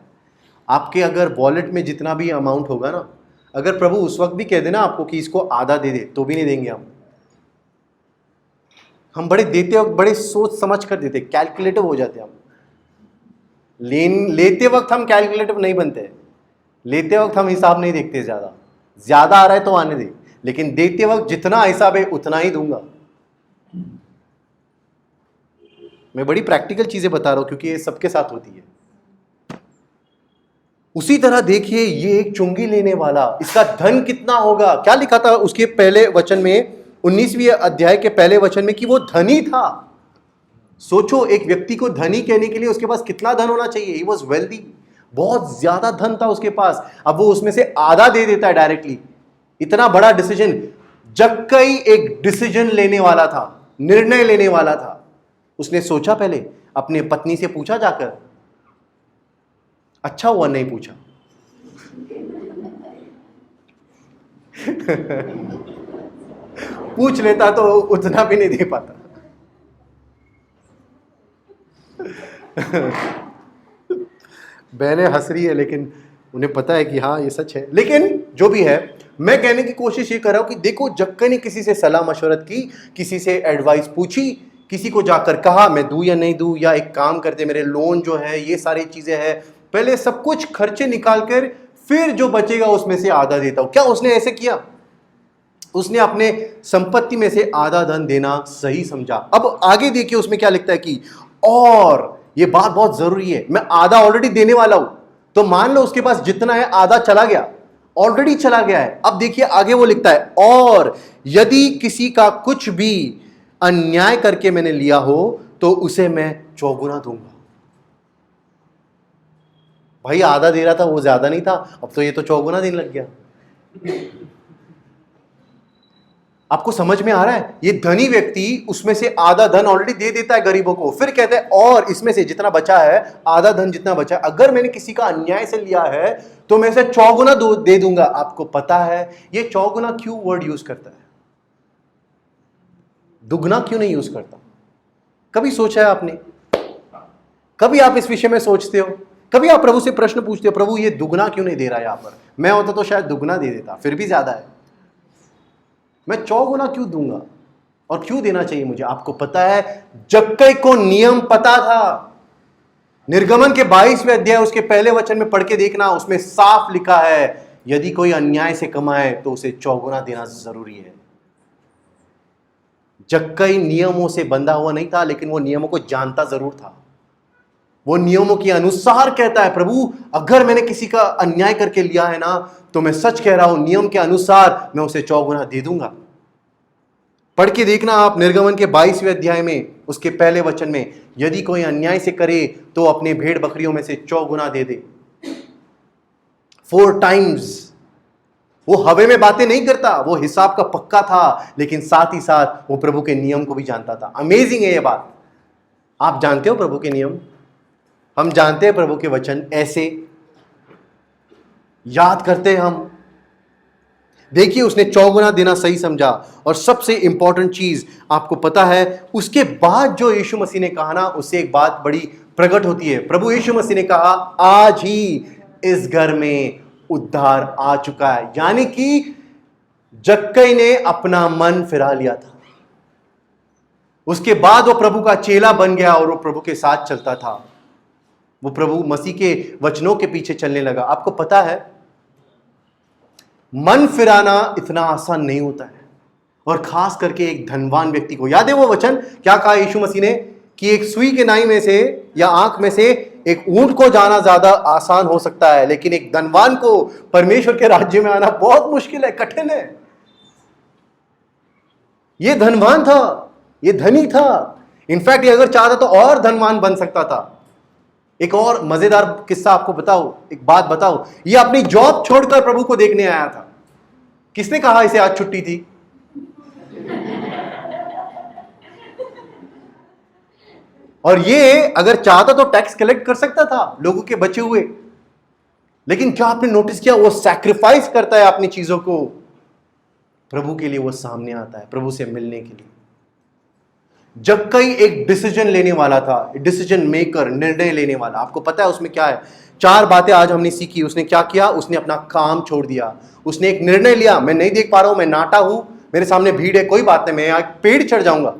आपके अगर वॉलेट में जितना भी अमाउंट होगा ना, अगर प्रभु उस वक्त भी कह देना आपको कि इसको आधा दे दे, तो भी नहीं देंगे हम बड़े देते वक्त बड़े सोच समझ कर देते, कैलकुलेटिव हो जाते हम। लेते वक्त हम कैलकुलेटिव नहीं बनते। लेते वक्त हम हिसाब नहीं देखते, ज्यादा आ रहा है तो आने दे, लेकिन देते वक्त जितना हिसाब है उतना ही दूंगा। मैं बड़ी प्रैक्टिकल चीजें बता रहा हूं क्योंकि ये सबके साथ होती है। उसी तरह देखिए ये एक चुंगी लेने वाला, इसका धन कितना होगा? क्या लिखा था उसके पहले वचन में, 19वीं अध्याय के पहले वचन में, कि वो धनी था। सोचो एक व्यक्ति को धनी कहने के लिए उसके पास कितना धन होना चाहिए? ही वॉज वेल्दी, बहुत ज्यादा धन था उसके पास। अब वो उसमें से आधा दे देता है डायरेक्टली। इतना बड़ा डिसीजन, जक्कई एक डिसीजन लेने वाला था, निर्णय लेने वाला था। उसने सोचा, पहले अपने पत्नी से पूछा जाकर, अच्छा हुआ नहीं पूछा। पूछ लेता तो उतना भी नहीं दे पाता। बहनें हंस रही है, लेकिन उन्हें पता है कि हाँ ये सच है। लेकिन जो भी है, मैं कहने की कोशिश ये कर रहा हूं कि देखो, जक्कई ने किसी से सलाह मशवरत की, किसी से एडवाइस पूछी, किसी को जाकर कहा मैं दूं या नहीं दूं, या एक काम करते, मेरे लोन जो है, ये सारी चीजें हैं, पहले सब कुछ खर्चे निकाल कर फिर जो बचेगा उसमें से आधा देता हूं। क्या उसने ऐसे किया? उसने अपने संपत्ति में से आधा धन देना सही समझा। अब आगे देखिए उसमें क्या लिखता है कि और ये बात बहुत जरूरी है, मैं आधा ऑलरेडी देने वाला हूं। तो मान लो उसके पास जितना है आधा चला गया, ऑलरेडी चला गया है। अब देखिए आगे वो लिखता है, और यदि किसी का कुछ भी अन्याय करके मैंने लिया हो तो उसे मैं चौगुना दूंगा। भाई आधा दे रहा था वो, ज्यादा नहीं था, अब तो ये तो चौगुना देने लग गया। आपको समझ में आ रहा है? ये धनी व्यक्ति उसमें से आधा धन ऑलरेडी दे देता है गरीबों को, फिर कहते हैं और इसमें से जितना बचा है, आधा धन जितना बचा है, अगर मैंने किसी का अन्याय से लिया है तो मैं इसे चौगुना दे दूंगा। आपको पता है ये चौगुना क्यों वर्ड यूज करता है, दुगना क्यों नहीं यूज करता? कभी सोचा है आपने? कभी आप इस विषय में सोचते हो? कभी आप प्रभु से प्रश्न पूछते हो, प्रभु ये दुगना क्यों नहीं दे रहा है? यहां पर मैं होता तो शायद दुगना दे देता, फिर भी ज्यादा है, मैं चौगुना क्यों दूंगा और क्यों देना चाहिए मुझे? आपको पता है जक्कई को नियम पता था। निर्गमन के 22वें अध्याय उसके पहले वचन में पढ़ के देखना, उसमें साफ लिखा है यदि कोई अन्याय से कमाए तो उसे चौगुना देना जरूरी है। जक्कई नियमों से बंधा हुआ नहीं था, लेकिन वो नियमों को जानता जरूर था। वो नियमों के अनुसार कहता है, प्रभु अगर मैंने किसी का अन्याय करके लिया है ना, तो मैं सच कह रहा हूं, नियम के अनुसार मैं उसे चौगुना दे दूंगा। पढ़ के देखना आप निर्गमन के 22वें अध्याय में उसके पहले वचन में, यदि कोई अन्याय से करे तो अपने भेड़ बकरियों में से चौगुना दे दे। 4 टाइम्स। वो हवे में बातें नहीं करता, वो हिसाब का पक्का था, लेकिन साथ ही साथ वो प्रभु के नियम को भी जानता था। अमेजिंग है ये बात। आप जानते हो प्रभु के नियम, हम जानते हैं प्रभु के वचन, ऐसे याद करते हैं हम। देखिए उसने चौगुना देना सही समझा। और सबसे इंपॉर्टेंट चीज आपको पता है, उसके बाद जो यीशु मसीह ने कहा ना, उससे एक बात बड़ी प्रकट होती है। प्रभु यीशु मसीह ने कहा आज ही इस घर में उद्धार आ चुका है। यानी कि जक्कई ने अपना मन फिरा लिया था। उसके बाद वो प्रभु का चेला बन गया और वो प्रभु के साथ चलता था। वो प्रभु मसीह के वचनों के पीछे चलने लगा। आपको पता है मन फिराना इतना आसान नहीं होता है, और खास करके एक धनवान व्यक्ति को। याद है वो वचन क्या कहा यीशु मसीह ने, कि एक सुई के नाई में से या आंख में से एक ऊंट को जाना ज्यादा आसान हो सकता है, लेकिन एक धनवान को परमेश्वर के राज्य में आना बहुत मुश्किल है, कठिन है। ये धनवान था, ये धनी था। इनफैक्ट ये अगर चाहता तो और धनवान बन सकता था। एक और मजेदार किस्सा आपको बताओ, एक बात बताओ। ये अपनी जॉब छोड़कर प्रभु को देखने आया था। किसने कहा इसे आज छुट्टी थी? और ये अगर चाहता तो टैक्स कलेक्ट कर सकता था लोगों के बचे हुए, लेकिन क्या आपने नोटिस किया, वो सैक्रिफाइस करता है अपनी चीजों को प्रभु के लिए। वो सामने आता है प्रभु से मिलने के लिए। जक्कई एक डिसीजन लेने वाला था, डिसीजन मेकर, निर्णय लेने वाला। आपको पता है उसमें क्या है? 4 बातें आज हमने सीखी। उसने क्या किया? उसने अपना काम छोड़ दिया। उसने एक निर्णय लिया, मैं नहीं देख पा रहा हूं, मैं नाटा हूं, मेरे सामने भीड़ है, कोई बात नहीं, मैं यहां पेड़ चढ़ जाऊंगा।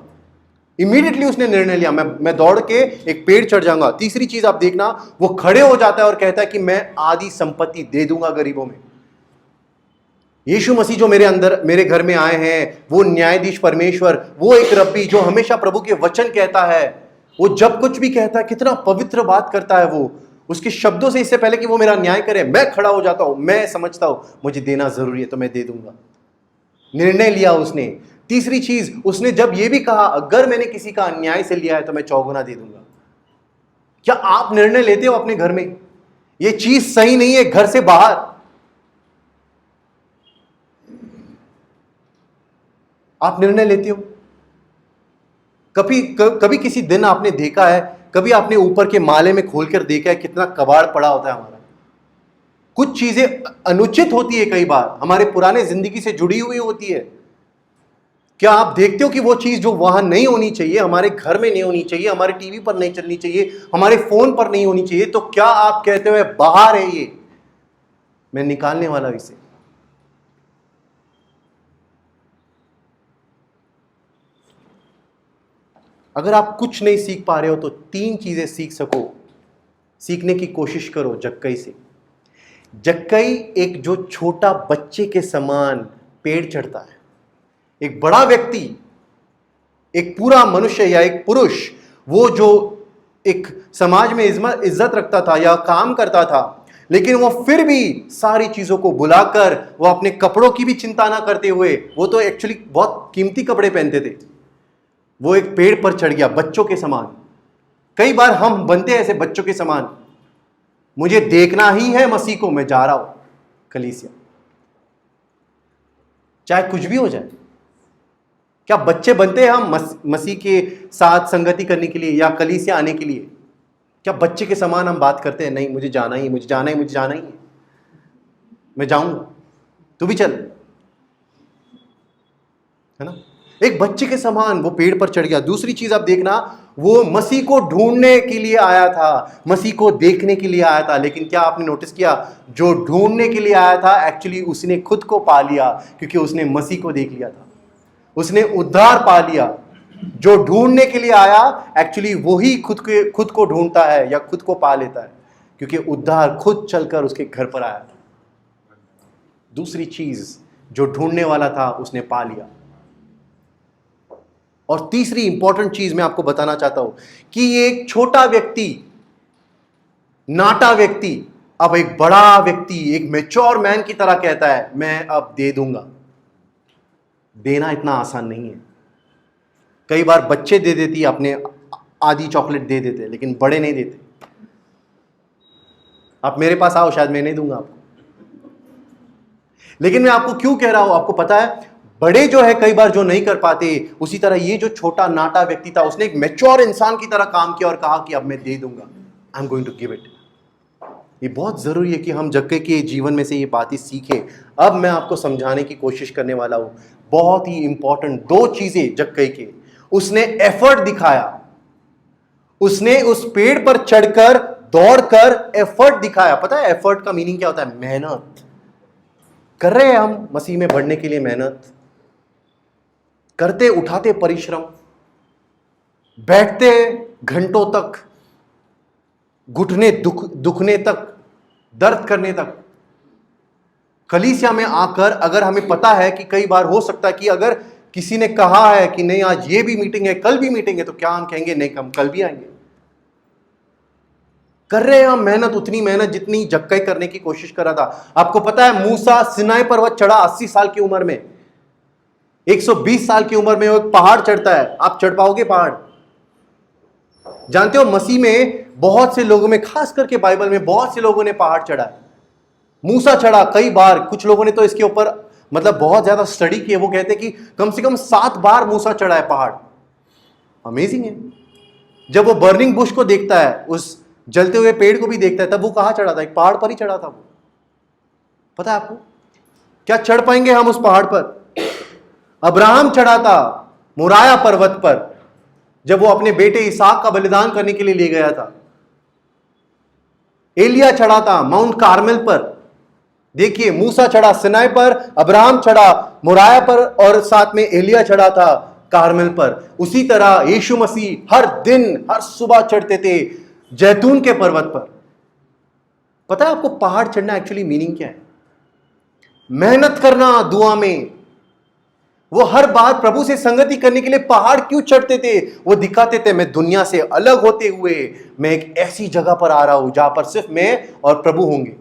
इमीडिएटली उसने निर्णय लिया, मैं दौड़ के एक पेड़ चढ़ जाऊंगा। तीसरी चीज आप देखना, वो खड़े हो जाता है और कहता है कि मैं आधी संपत्ति दे दूंगा गरीबों में। यीशु मसीह जो मेरे अंदर, मेरे घर में आए हैं, वो न्यायाधीश परमेश्वर, वो एक रब्बी जो हमेशा प्रभु के वचन कहता है, वो जब कुछ भी कहता है कितना पवित्र बात करता है। वो उसके शब्दों से, इससे पहले कि वो मेरा न्याय करे, मैं खड़ा हो जाता हूं, मैं समझता हूं मुझे देना जरूरी है तो मैं दे दूंगा। निर्णय लिया उसने। तीसरी चीज, उसने जब ये भी कहा अगर मैंने किसी का अन्याय से लिया है तो मैं चौगुना दे दूंगा। क्या आप निर्णय लेते हो अपने घर में? ये चीज सही नहीं है, घर से बाहर आप निर्णय लेते हो? कभी किसी दिन आपने देखा है, कभी आपने ऊपर के माले में खोलकर देखा है कितना कबाड़ पड़ा होता है हमारा? कुछ चीजें अनुचित होती है, कई बार हमारे पुराने जिंदगी से जुड़ी हुई होती है। क्या आप देखते हो कि वो चीज जो वहां नहीं होनी चाहिए, हमारे घर में नहीं होनी चाहिए, हमारे टीवी पर नहीं चलनी चाहिए, हमारे फोन पर नहीं होनी चाहिए, तो क्या आप कहते हो बाहर है ये, मैं निकालने वाला इसे? अगर आप कुछ नहीं सीख पा रहे हो तो 3 चीजें सीखने की कोशिश करो जक्कई से। जक्कई एक जो छोटा बच्चे के समान पेड़ चढ़ता है। एक बड़ा व्यक्ति, एक पूरा मनुष्य या एक पुरुष, वो जो एक समाज में इज्जत रखता था या काम करता था, लेकिन वो फिर भी सारी चीजों को बुलाकर, वो अपने कपड़ों की भी चिंता ना करते हुए, वो तो एक्चुअली बहुत कीमती कपड़े पहनते थे, वो एक पेड़ पर चढ़ गया बच्चों के समान। कई बार हम बनते हैं ऐसे बच्चों के समान, मुझे देखना ही है मसीह को, मैं जा रहा हूं कलीसिया, चाहे कुछ भी हो जाए। क्या बच्चे बनते हैं हम मसीह के साथ संगति करने के लिए या कलीसिया आने के लिए? क्या बच्चे के समान हम बात करते हैं? नहीं, मुझे जाना ही, मुझे जाना ही, मुझे जाना ही है, मैं जाऊंगा, तू भी चल, है ना? एक बच्चे के समान वो पेड़ पर चढ़ गया। दूसरी चीज आप देखना, वो मसीह को ढूंढने के लिए आया था, मसीह को देखने के लिए आया था, लेकिन क्या आपने नोटिस किया, जो ढूंढने के लिए आया था एक्चुअली उसने खुद को पा लिया, क्योंकि उसने मसीह को देख लिया था, उसने उद्धार पा लिया। जो ढूंढने के लिए आया एक्चुअली वही खुद को ढूंढता है या खुद को पा लेता है, क्योंकि उद्धार खुद चलकर उसके घर पर आया था। दूसरी चीज, जो ढूंढने वाला था उसने पा लिया। और तीसरी इंपॉर्टेंट चीज मैं आपको बताना चाहता हूं कि ये एक छोटा व्यक्ति, नाटा व्यक्ति, अब एक बड़ा व्यक्ति, एक मैच्योर मैन की तरह कहता है, मैं अब दे दूंगा। देना इतना आसान नहीं है। कई बार बच्चे दे देती, अपने आधी चॉकलेट दे देते, लेकिन बड़े नहीं देते। आप मेरे पास आओ, शायद मैं नहीं दूंगा आपको, लेकिन मैं आपको क्यों कह रहा हूं, आपको पता है, बड़े जो है कई बार जो नहीं कर पाते, उसी तरह ये जो छोटा नाटा व्यक्ति था, उसने एक मैच्योर इंसान की तरह काम किया और कहा कि अब मैं दे दूंगा, I am going to give it. ये बहुत जरूरी है कि हम जक्कई के जीवन में से ये बातें सीखें। अब मैं आपको समझाने की कोशिश करने वाला हूं, बहुत ही इंपॉर्टेंट 2 चीजें जक्कई के। उसने एफर्ट दिखाया, उसने उस पेड़ पर चढ़कर दौड़कर एफर्ट दिखाया। पता है एफर्ट का मीनिंग क्या होता है? मेहनत कर रहे हैं हम मसीह में बढ़ने के लिए, मेहनत करते, उठाते परिश्रम, बैठते घंटों तक, घुटने दुखने तक, दर्द करने तक। कलीसिया में आकर अगर हमें पता है कि कई बार हो सकता है कि अगर किसी ने कहा है कि नहीं आज ये भी मीटिंग है, कल भी मीटिंग है, तो क्या हम कहेंगे नहीं हम कल भी आएंगे? कर रहे हैं हम मेहनत, उतनी मेहनत जितनी जक्कई करने की कोशिश कर रहा था। आपको पता है मूसा सिनाई पर्वत चढ़ा 80 साल की उम्र में, 120 साल की उम्र में वो एक पहाड़ चढ़ता है। आप चढ़ पाओगे पहाड़? जानते हो मसीह में बहुत से लोगों में, खास करके बाइबल में बहुत से लोगों ने पहाड़ चढ़ा है। मूसा चढ़ा कई बार, कुछ लोगों ने तो इसके ऊपर मतलब बहुत ज्यादा स्टडी की है, वो कहते हैं कि कम से कम 7 बार मूसा चढ़ा है पहाड़। अमेजिंग है। जब वो बर्निंग बुश को देखता है, उस जलते हुए पेड़ को भी देखता है, तब वो कहां चढ़ा था? एक पहाड़ पर ही चढ़ा था वो। पता है आपको? क्या चढ़ पाएंगे हम उस पहाड़ पर? अब्राहम चढ़ा था मोराया पर्वत पर, जब वो अपने बेटे इसहाक का बलिदान करने के लिए ले गया था। एलिया चढ़ा था माउंट कार्मेल पर। देखिए मूसा चढ़ा सिनाई पर, अब्राहम चढ़ा मोराया पर, और साथ में एलिया चढ़ा था कार्मेल पर। उसी तरह यीशु मसीह हर दिन, हर सुबह चढ़ते थे जैतून के पर्वत पर। पता है आपको पहाड़ चढ़ना एक्चुअली मीनिंग क्या है? मेहनत करना दुआ में। वो हर बार प्रभु से संगति करने के लिए पहाड़ क्यों चढ़ते थे? वो दिखाते थे मैं दुनिया से अलग होते हुए मैं एक ऐसी जगह पर आ रहा हूं जहां पर सिर्फ मैं और प्रभु होंगे।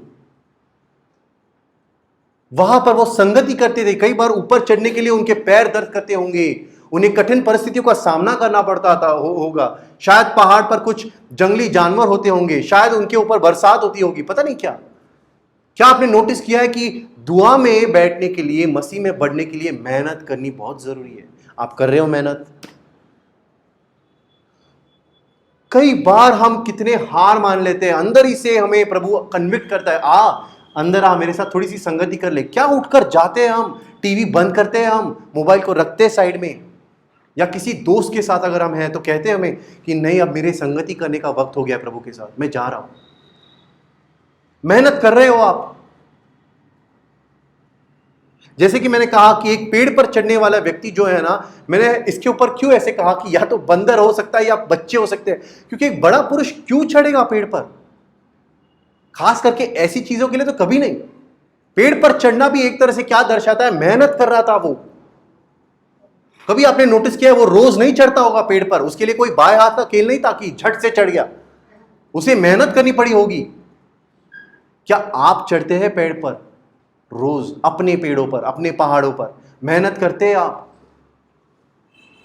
वहां पर वो संगति करते थे। कई बार ऊपर चढ़ने के लिए उनके पैर दर्द करते होंगे, उन्हें कठिन परिस्थितियों का सामना करना पड़ता था होगा। शायद पहाड़ पर कुछ जंगली जानवर होते होंगे, शायद उनके ऊपर बरसात होती होगी, पता नहीं क्या। क्या आपने नोटिस किया है कि दुआ में बैठने के लिए, मसीह में बढ़ने के लिए मेहनत करनी बहुत जरूरी है? आप कर रहे हो मेहनत? कई बार हम कितने हार मान लेते हैं, अंदर ही से हमें प्रभु कन्विक्ट करता है, अंदर आ, मेरे साथ थोड़ी सी संगति कर ले। क्या उठकर जाते हैं हम, टीवी बंद करते हैं, हम मोबाइल को रखते हैं साइड में, या किसी दोस्त के साथ अगर हम हैं तो कहते हैं हमें कि नहीं, अब मेरे संगति करने का वक्त हो गया प्रभु के साथ, मैं जा रहा हूं। मेहनत कर रहे हो आप? जैसे कि मैंने कहा कि एक पेड़ पर चढ़ने वाला व्यक्ति जो है ना, मैंने इसके ऊपर क्यों ऐसे कहा कि या तो बंदर हो सकता है या बच्चे हो सकते हैं, क्योंकि एक बड़ा पुरुष क्यों चढ़ेगा पेड़ पर? खास करके ऐसी चीजों के लिए तो कभी नहीं। पेड़ पर चढ़ना भी एक तरह से क्या दर्शाता है? मेहनत कर रहा था वो। कभी आपने नोटिस किया है वो रोज नहीं चढ़ता होगा पेड़ पर, उसके लिए कोई बाएं हाथ का खेल नहीं था कि झट से चढ़ गया, उसे मेहनत करनी पड़ी होगी। क्या आप चढ़ते हैं पेड़ पर रोज? अपने पेड़ों पर, अपने पहाड़ों पर मेहनत करते हैं आप?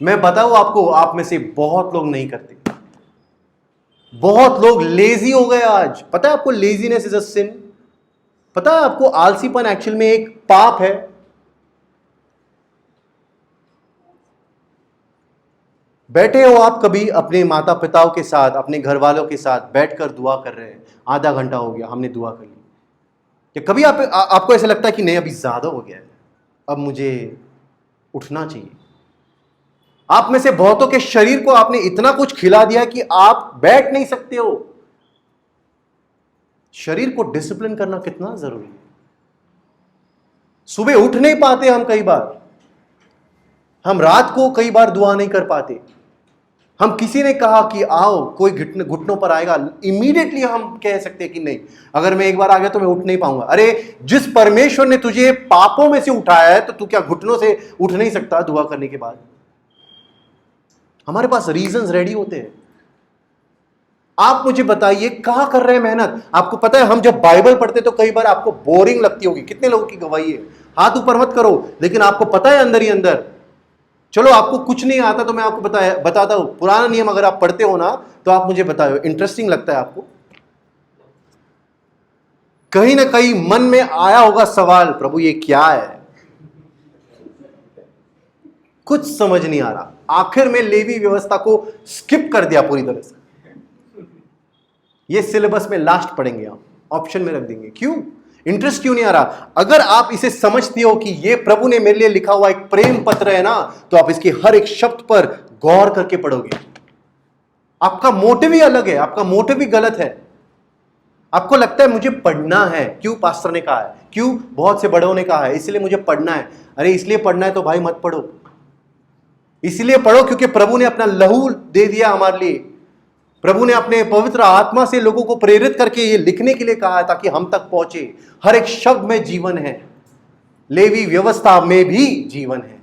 मैं बताऊं आपको, आप में से बहुत लोग नहीं करते। बहुत लोग लेजी हो गए आज। पता है आपको, लेजीनेस इज अ सिन? पता है आपको, आलसीपन एक्चुअल में एक पाप है। बैठे हो आप कभी अपने माता पिताओं के साथ, अपने घर वालों के साथ बैठकर दुआ कर रहे हैं, आधा घंटा हो गया, हमने दुआ कर ली, क्या कभी आपको ऐसा लगता है कि नहीं अभी ज्यादा हो गया है, अब मुझे उठना चाहिए? आप में से बहुतों के शरीर को आपने इतना कुछ खिला दिया कि आप बैठ नहीं सकते हो। शरीर को डिसिप्लिन करना कितना जरूरी है। सुबह उठ नहीं पाते हम, कई बार हम रात को कई बार दुआ नहीं कर पाते। हम किसी ने कहा कि आओ, कोई घुटनों पर आएगा, इमीडिएटली हम कह सकते हैं कि नहीं, अगर मैं एक बार आ गया तो मैं उठ नहीं पाऊंगा। अरे, जिस परमेश्वर ने तुझे पापों में से उठाया है तो तू क्या घुटनों से उठ नहीं सकता दुआ करने के बाद? हमारे पास रीजंस रेडी होते हैं। आप मुझे बताइए, कहां कर रहे हैं मेहनत? आपको पता है, हम जब बाइबल पढ़ते तो कई बार आपको बोरिंग लगती होगी। कितने लोगों की गवाही है? हाथ ऊपर मत करो, लेकिन आपको पता है अंदर ही अंदर, चलो आपको कुछ नहीं आता तो मैं आपको बताता हूं। पुराना नियम अगर आप पढ़ते हो ना तो आप मुझे बताओ, इंटरेस्टिंग लगता है आपको? कहीं ना कहीं मन में आया होगा सवाल, प्रभु ये क्या है, कुछ समझ नहीं आ रहा। आखिर में लेवी व्यवस्था को स्किप कर दिया पूरी तरह से। ये सिलेबस में लास्ट पढ़ेंगे, आप ऑप्शन में रख देंगे। क्यों? इंटरेस्ट क्यों नहीं आ रहा? अगर आप इसे समझती हो कि ये प्रभु ने मेरे लिए लिखा हुआ एक प्रेम पत्र है ना, तो आप इसके हर एक शब्द पर गौर करके पढ़ोगे। आपका मोटिव ही अलग है, आपका मोटिव ही गलत है। आपको लगता है मुझे पढ़ना है, क्यों पास्टर ने कहा है, क्यों बहुत से बड़ों ने कहा है, इसलिए मुझे पढ़ना है। अरे इसलिए पढ़ना है तो भाई मत पढ़ो, इसलिए पढ़ो क्योंकि प्रभु ने अपना लहू दे दिया हमारे लिए। प्रभु ने अपने पवित्र आत्मा से लोगों को प्रेरित करके ये लिखने के लिए कहा है ताकि हम तक पहुंचे। हर एक शब्द में जीवन है, लेवी व्यवस्था में भी जीवन है।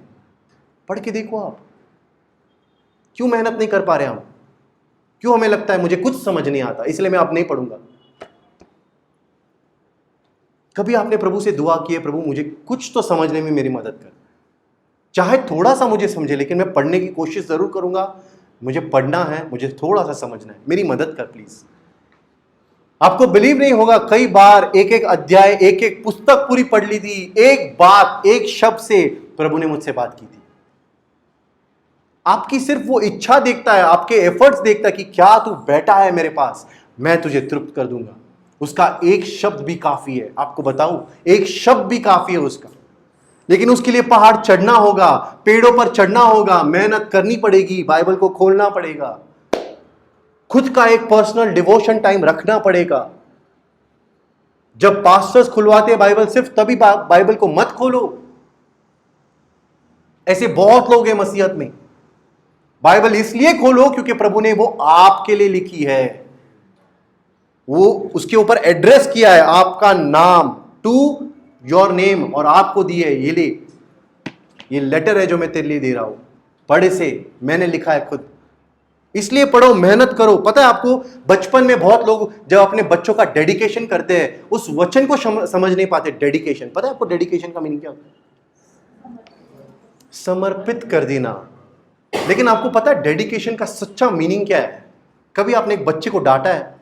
पढ़ के देखो आप। क्यों मेहनत नहीं कर पा रहे हम? क्यों हमें लगता है मुझे कुछ समझ नहीं आता इसलिए मैं अब नहीं पढ़ूंगा? कभी आपने प्रभु से दुआ की है, प्रभु मुझे कुछ तो समझने में मेरी मदद कर, चाहे थोड़ा सा मुझे समझे, लेकिन मैं पढ़ने की कोशिश जरूर करूंगा। मुझे पढ़ना है, मुझे थोड़ा सा समझना है, मेरी मदद कर प्लीज। आपको बिलीव नहीं होगा, कई बार एक एक अध्याय, एक एक पुस्तक पूरी पढ़ ली थी, एक बात, एक शब्द से प्रभु ने मुझसे बात की थी। आपकी सिर्फ वो इच्छा देखता है, आपके एफर्ट्स देखता है कि क्या तू बैठा है मेरे पास, मैं तुझे तृप्त कर दूंगा। उसका एक शब्द भी काफी है। आपको बताऊं, एक शब्द भी काफी है उसका। लेकिन उसके लिए पहाड़ चढ़ना होगा, पेड़ों पर चढ़ना होगा, मेहनत करनी पड़ेगी, बाइबल को खोलना पड़ेगा, खुद का एक पर्सनल डिवोशन टाइम रखना पड़ेगा। जब पास्टर्स खुलवाते हैं बाइबल, सिर्फ तभी बाइबल को मत खोलो। ऐसे बहुत लोग हैं मसीहत में। बाइबल इसलिए खोलो क्योंकि प्रभु ने वो आपके लिए लिखी है, वो उसके ऊपर एड्रेस किया है आपका नाम, टू योर नेम, और आपको दिए ये ले, ये लेटर है जो मैं तेरे लिए दे रहा हूं, पढ़े से मैंने लिखा है खुद। इसलिए पढ़ो, मेहनत करो। पता है आपको, बचपन में बहुत लोग जब अपने बच्चों का डेडिकेशन करते हैं, उस वचन को समझ नहीं पाते। डेडिकेशन, पता है आपको डेडिकेशन का मीनिंग क्या होता है? समर्पित कर देना। लेकिन आपको पता है डेडिकेशन का सच्चा मीनिंग क्या है? कभी आपने एक बच्चे को डांटा है,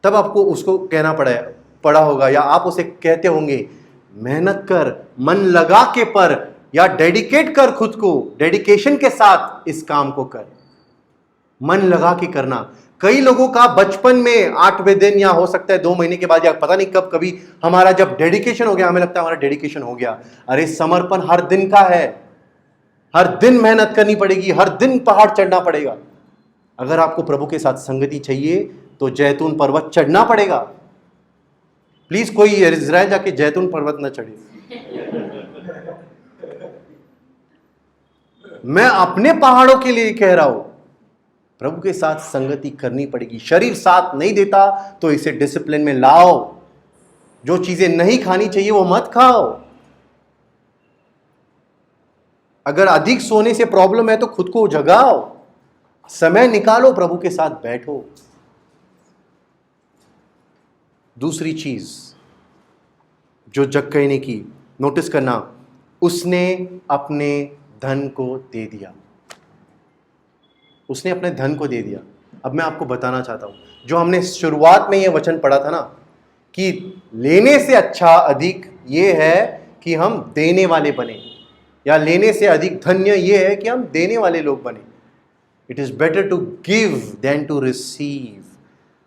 तब आपको उसको कहना पड़ा है पढ़ा होगा या आप उसे कहते होंगे, मेहनत कर, मन लगा के पर, या डेडिकेट कर खुद को, डेडिकेशन के साथ इस काम को कर, मन लगा के करना। कई लोगों का बचपन में 8वें दिन या हो सकता है 2 महीने के बाद या पता नहीं कब, कभी हमारा जब डेडिकेशन हो गया, हमें लगता है हमारा डेडिकेशन हो गया। अरे समर्पण हर दिन का है, हर दिन मेहनत करनी पड़ेगी, हर दिन पहाड़ चढ़ना पड़ेगा। अगर आपको प्रभु के साथ संगति चाहिए तो जैतून पर्वत चढ़ना पड़ेगा। प्लीज कोई इजराइल जाके जैतून पर्वत न चढ़े। मैं अपने पहाड़ों के लिए कह रहा हूं, प्रभु के साथ संगति करनी पड़ेगी। शरीर साथ नहीं देता तो इसे डिसिप्लिन में लाओ। जो चीजें नहीं खानी चाहिए वो मत खाओ। अगर अधिक सोने से प्रॉब्लम है तो खुद को जगाओ, समय निकालो, प्रभु के साथ बैठो। दूसरी चीज जो जक्कई ने की, नोटिस करना, उसने अपने धन को दे दिया। उसने अपने धन को दे दिया। अब मैं आपको बताना चाहता हूं, जो हमने शुरुआत में यह वचन पढ़ा था ना, कि लेने से अच्छा अधिक यह है कि हम देने वाले बने, या लेने से अधिक धन्य यह है कि हम देने वाले लोग बने। It is better to give than to receive.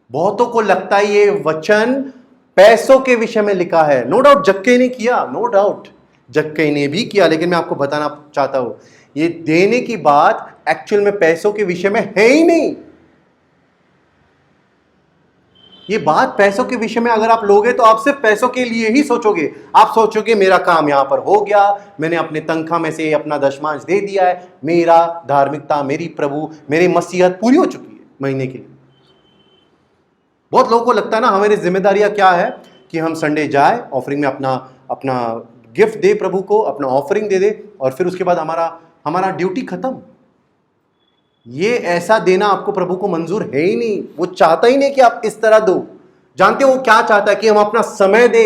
बहुतों को लगता है ये वचन पैसों के विषय में लिखा है। नो डाउट जक्कई ने किया, नो डाउट जक्कई ने भी किया, लेकिन मैं आपको बताना चाहता हूं ये देने की बात एक्चुअल में पैसों के विषय में है ही नहीं। ये बात पैसों के विषय में अगर आप लोगे तो आप सिर्फ पैसों के लिए ही सोचोगे। आप सोचोगे मेरा काम यहां पर हो गया, मैंने अपने तनख्वाह में से अपना दशमांश दे दिया है, मेरा धार्मिकता, मेरी प्रभु, मेरी मसीहत पूरी हो चुकी है महीने के लिए। बहुत लोगों को लगता है ना हमारी जिम्मेदारियां क्या है कि हम संडे जाए, ऑफरिंग में अपना गिफ्ट दे प्रभु को, अपना ऑफरिंग दे दे, और फिर उसके बाद हमारा ड्यूटी खत्म। ये ऐसा देना आपको प्रभु को मंजूर है ही नहीं। वो चाहता ही नहीं कि आप इस तरह दो। जानते हो वो क्या चाहता है? कि हम अपना समय दे,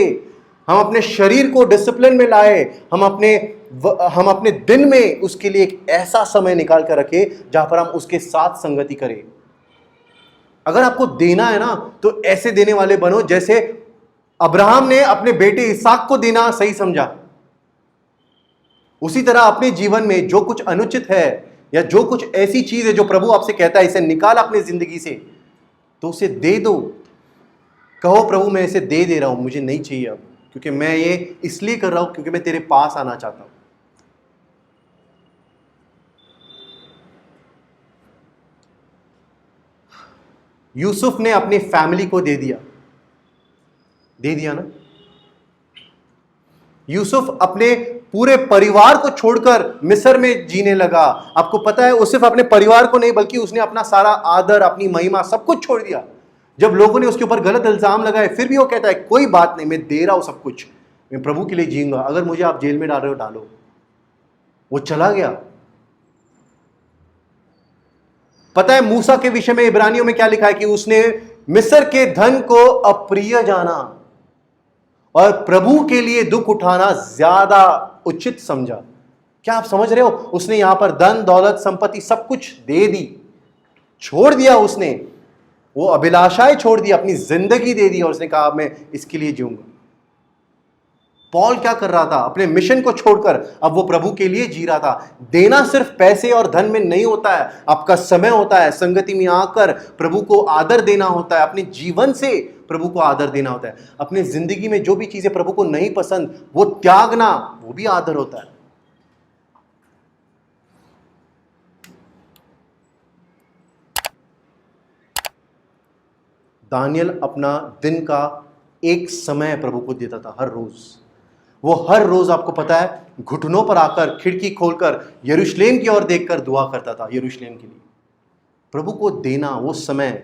हम अपने शरीर को डिसिप्लिन में लाए, हम अपने दिन में उसके लिए एक ऐसा समय निकाल कर रखे जहां पर हम उसके साथ संगति करें। अगर आपको देना है ना तो ऐसे देने वाले बनो जैसे अब्राहम ने अपने बेटे इसहाक को देना सही समझा। उसी तरह अपने जीवन में जो कुछ अनुचित है या जो कुछ ऐसी चीज है जो प्रभु आपसे कहता है इसे निकाल अपनी जिंदगी से, तो उसे दे दो। कहो प्रभु मैं इसे दे रहा हूं, मुझे नहीं चाहिए अब, क्योंकि मैं ये इसलिए कर रहा हूं क्योंकि मैं तेरे पास आना चाहता हूं। यूसुफ ने अपनी फैमिली को दे दिया ना। यूसुफ अपने पूरे परिवार को छोड़कर मिस्र में जीने लगा। आपको पता है वो सिर्फ अपने परिवार को नहीं बल्कि उसने अपना सारा आदर, अपनी महिमा, सब कुछ छोड़ दिया। जब लोगों ने उसके ऊपर गलत इल्जाम लगाए फिर भी वो कहता है कोई बात नहीं, मैं दे रहा हूं सब कुछ, मैं प्रभु के लिए जीऊंगा, अगर मुझे आप जेल में डाल रहे हो डालो। वो चला गया। पता है मूसा के विषय में इब्रानियों में क्या लिखा है कि उसने मिस्र के धन को अप्रिय जाना और प्रभु के लिए दुख उठाना ज्यादा उचित समझा। क्या आप समझ रहे हो? उसने यहां पर धन दौलत संपत्ति सब कुछ दे दी, छोड़ दिया। उसने वो अभिलाषाएं छोड़ दी, अपनी जिंदगी दे दी और उसने कहा मैं इसके लिए जीऊंगा। पॉल क्या कर रहा था? अपने मिशन को छोड़कर अब वो प्रभु के लिए जी रहा था। देना सिर्फ पैसे और धन में नहीं होता है, आपका समय होता है, संगति में आकर प्रभु को आदर देना होता है, अपने जीवन से प्रभु को आदर देना होता है। अपनी जिंदगी में जो भी चीजें प्रभु को नहीं पसंद वो त्यागना, वो भी आदर होता है। दानियल अपना दिन का एक समय प्रभु को देता था हर रोज। वो हर रोज आपको पता है घुटनों पर आकर खिड़की खोलकर यरूशलेम की ओर देखकर दुआ करता था यरूशलेम के लिए। प्रभु को देना वो समय,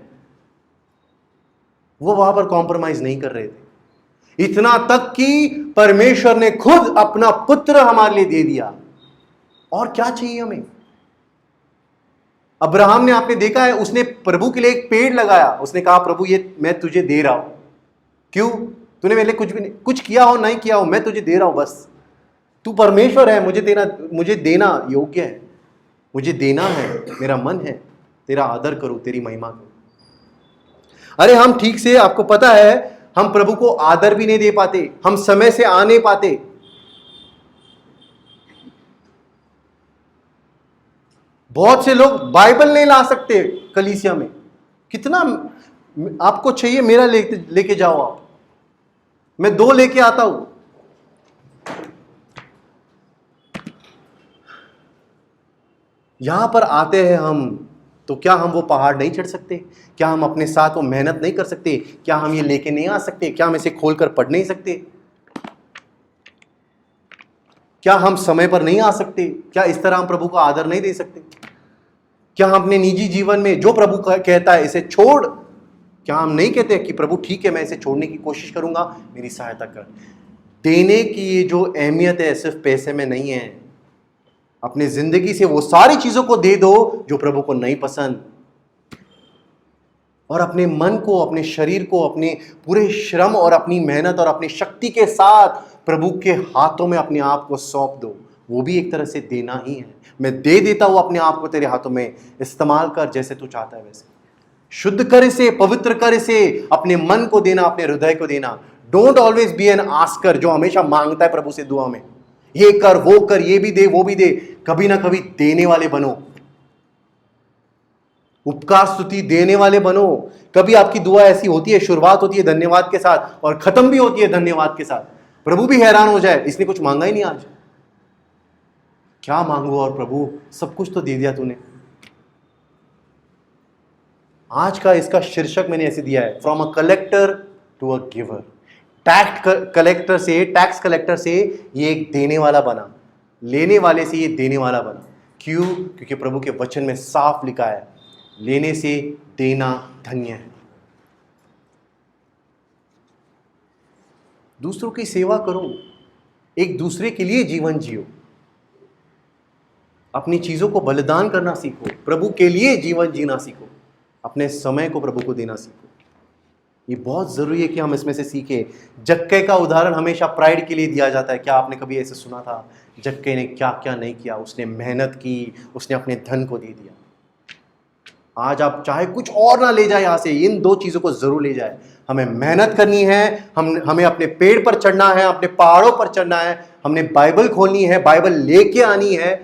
वो वहां पर कॉम्प्रोमाइज नहीं कर रहे थे। इतना तक कि परमेश्वर ने खुद अपना पुत्र हमारे लिए दे दिया। और क्या चाहिए हमें? अब्राहम ने, आपने देखा है, उसने प्रभु के लिए एक पेड़ लगाया। उसने कहा प्रभु ये मैं तुझे दे रहा हूं। क्यों? तूने मेरे लिए कुछ भी नहीं, कुछ किया हो नहीं किया हो, मैं तुझे दे रहा हूं बस। तू परमेश्वर है, मुझे देना योग्य है, मुझे देना है, मेरा मन है तेरा आदर करूं, तेरी महिमा करूं। अरे हम ठीक से, आपको पता है हम प्रभु को आदर भी नहीं दे पाते, हम समय से आ नहीं पाते। बहुत से लोग बाइबल नहीं ला सकते कलीसिया में। कितना आपको चाहिए, मेरा लेके जाओ आप, मैं 2 लेके आता हूं। यहां पर आते हैं हम, तो क्या हम वो पहाड़ नहीं चढ़ सकते? क्या हम अपने साथ वो मेहनत नहीं कर सकते? क्या हम ये लेके नहीं आ सकते? क्या हम इसे खोलकर पढ़ नहीं सकते? क्या हम समय पर नहीं आ सकते? क्या इस तरह हम प्रभु को आदर नहीं दे सकते? क्या हम अपने निजी जीवन में जो प्रभु कहता है इसे छोड़, क्या हम नहीं कहते कि प्रभु ठीक है, मैं इसे छोड़ने की कोशिश करूंगा, मेरी सहायता कर? देने की ये जो अहमियत है सिर्फ पैसे में नहीं है। अपने जिंदगी से वो सारी चीजों को दे दो जो प्रभु को नहीं पसंद, और अपने मन को, अपने शरीर को, अपने पूरे श्रम और अपनी मेहनत और अपनी शक्ति के साथ प्रभु के हाथों में अपने आप को सौंप दो। वो भी एक तरह से देना ही है। मैं दे देता हूं अपने आप को तेरे हाथों में, इस्तेमाल कर जैसे तू चाहता है वैसे। शुद्ध कर इसे, पवित्र कर इसे, अपने मन को देना, अपने हृदय को देना। Don't always be an asker, जो हमेशा मांगता है प्रभु से दुआ में, ये कर वो कर, ये भी दे वो भी दे। कभी ना कभी देने वाले बनो, उपकार स्तुति देने वाले बनो। कभी आपकी दुआ ऐसी होती है, शुरुआत होती है धन्यवाद के साथ और खत्म भी होती है धन्यवाद के साथ। प्रभु भी हैरान हो जाए, इसने कुछ मांगा ही नहीं आज, क्या मांगू, और प्रभु सब कुछ तो दे दिया तूने। आज का इसका शीर्षक मैंने ऐसे दिया है, from a collector to a giver. Tax collector से ये एक देने वाला बना, लेने वाले से ये देने वाला बना। क्यों? क्योंकि प्रभु के वचन में साफ लिखा है, लेने से देना धन्य है। दूसरों की सेवा करो, एक दूसरे के लिए जीवन जियो, अपनी चीजों को बलिदान करना सीखो, प्रभु के लिए जीवन जीना सीखो, अपने समय को प्रभु को देना सीखो। ये बहुत जरूरी है कि हम इसमें से सीखें। जक्के का उदाहरण हमेशा प्राइड के लिए दिया जाता है। क्या आपने कभी ऐसे सुना था जक्के ने क्या क्या नहीं किया? उसने मेहनत की, उसने अपने धन को दे दिया। आज आप चाहे कुछ और ना ले जाए यहां से, इन 2 चीजों को जरूर ले जाए। हमें मेहनत करनी है, हमें अपने पेड़ पर चढ़ना है, अपने पहाड़ों पर चढ़ना है, हमने बाइबल खोलनी है, बाइबल लेके आनी है,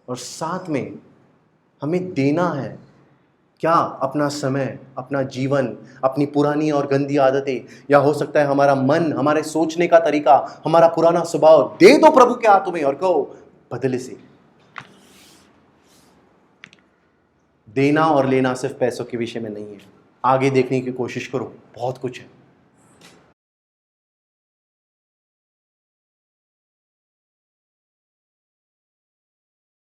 और साथ में हमें देना है। क्या? अपना समय, अपना जीवन, अपनी पुरानी और गंदी आदतें, या हो सकता है हमारा मन, हमारे सोचने का तरीका, हमारा पुराना स्वभाव दे दो प्रभु के हाथों में और कहो बदले से। देना और लेना सिर्फ पैसों के विषय में नहीं है। आगे देखने की कोशिश करो, बहुत कुछ है।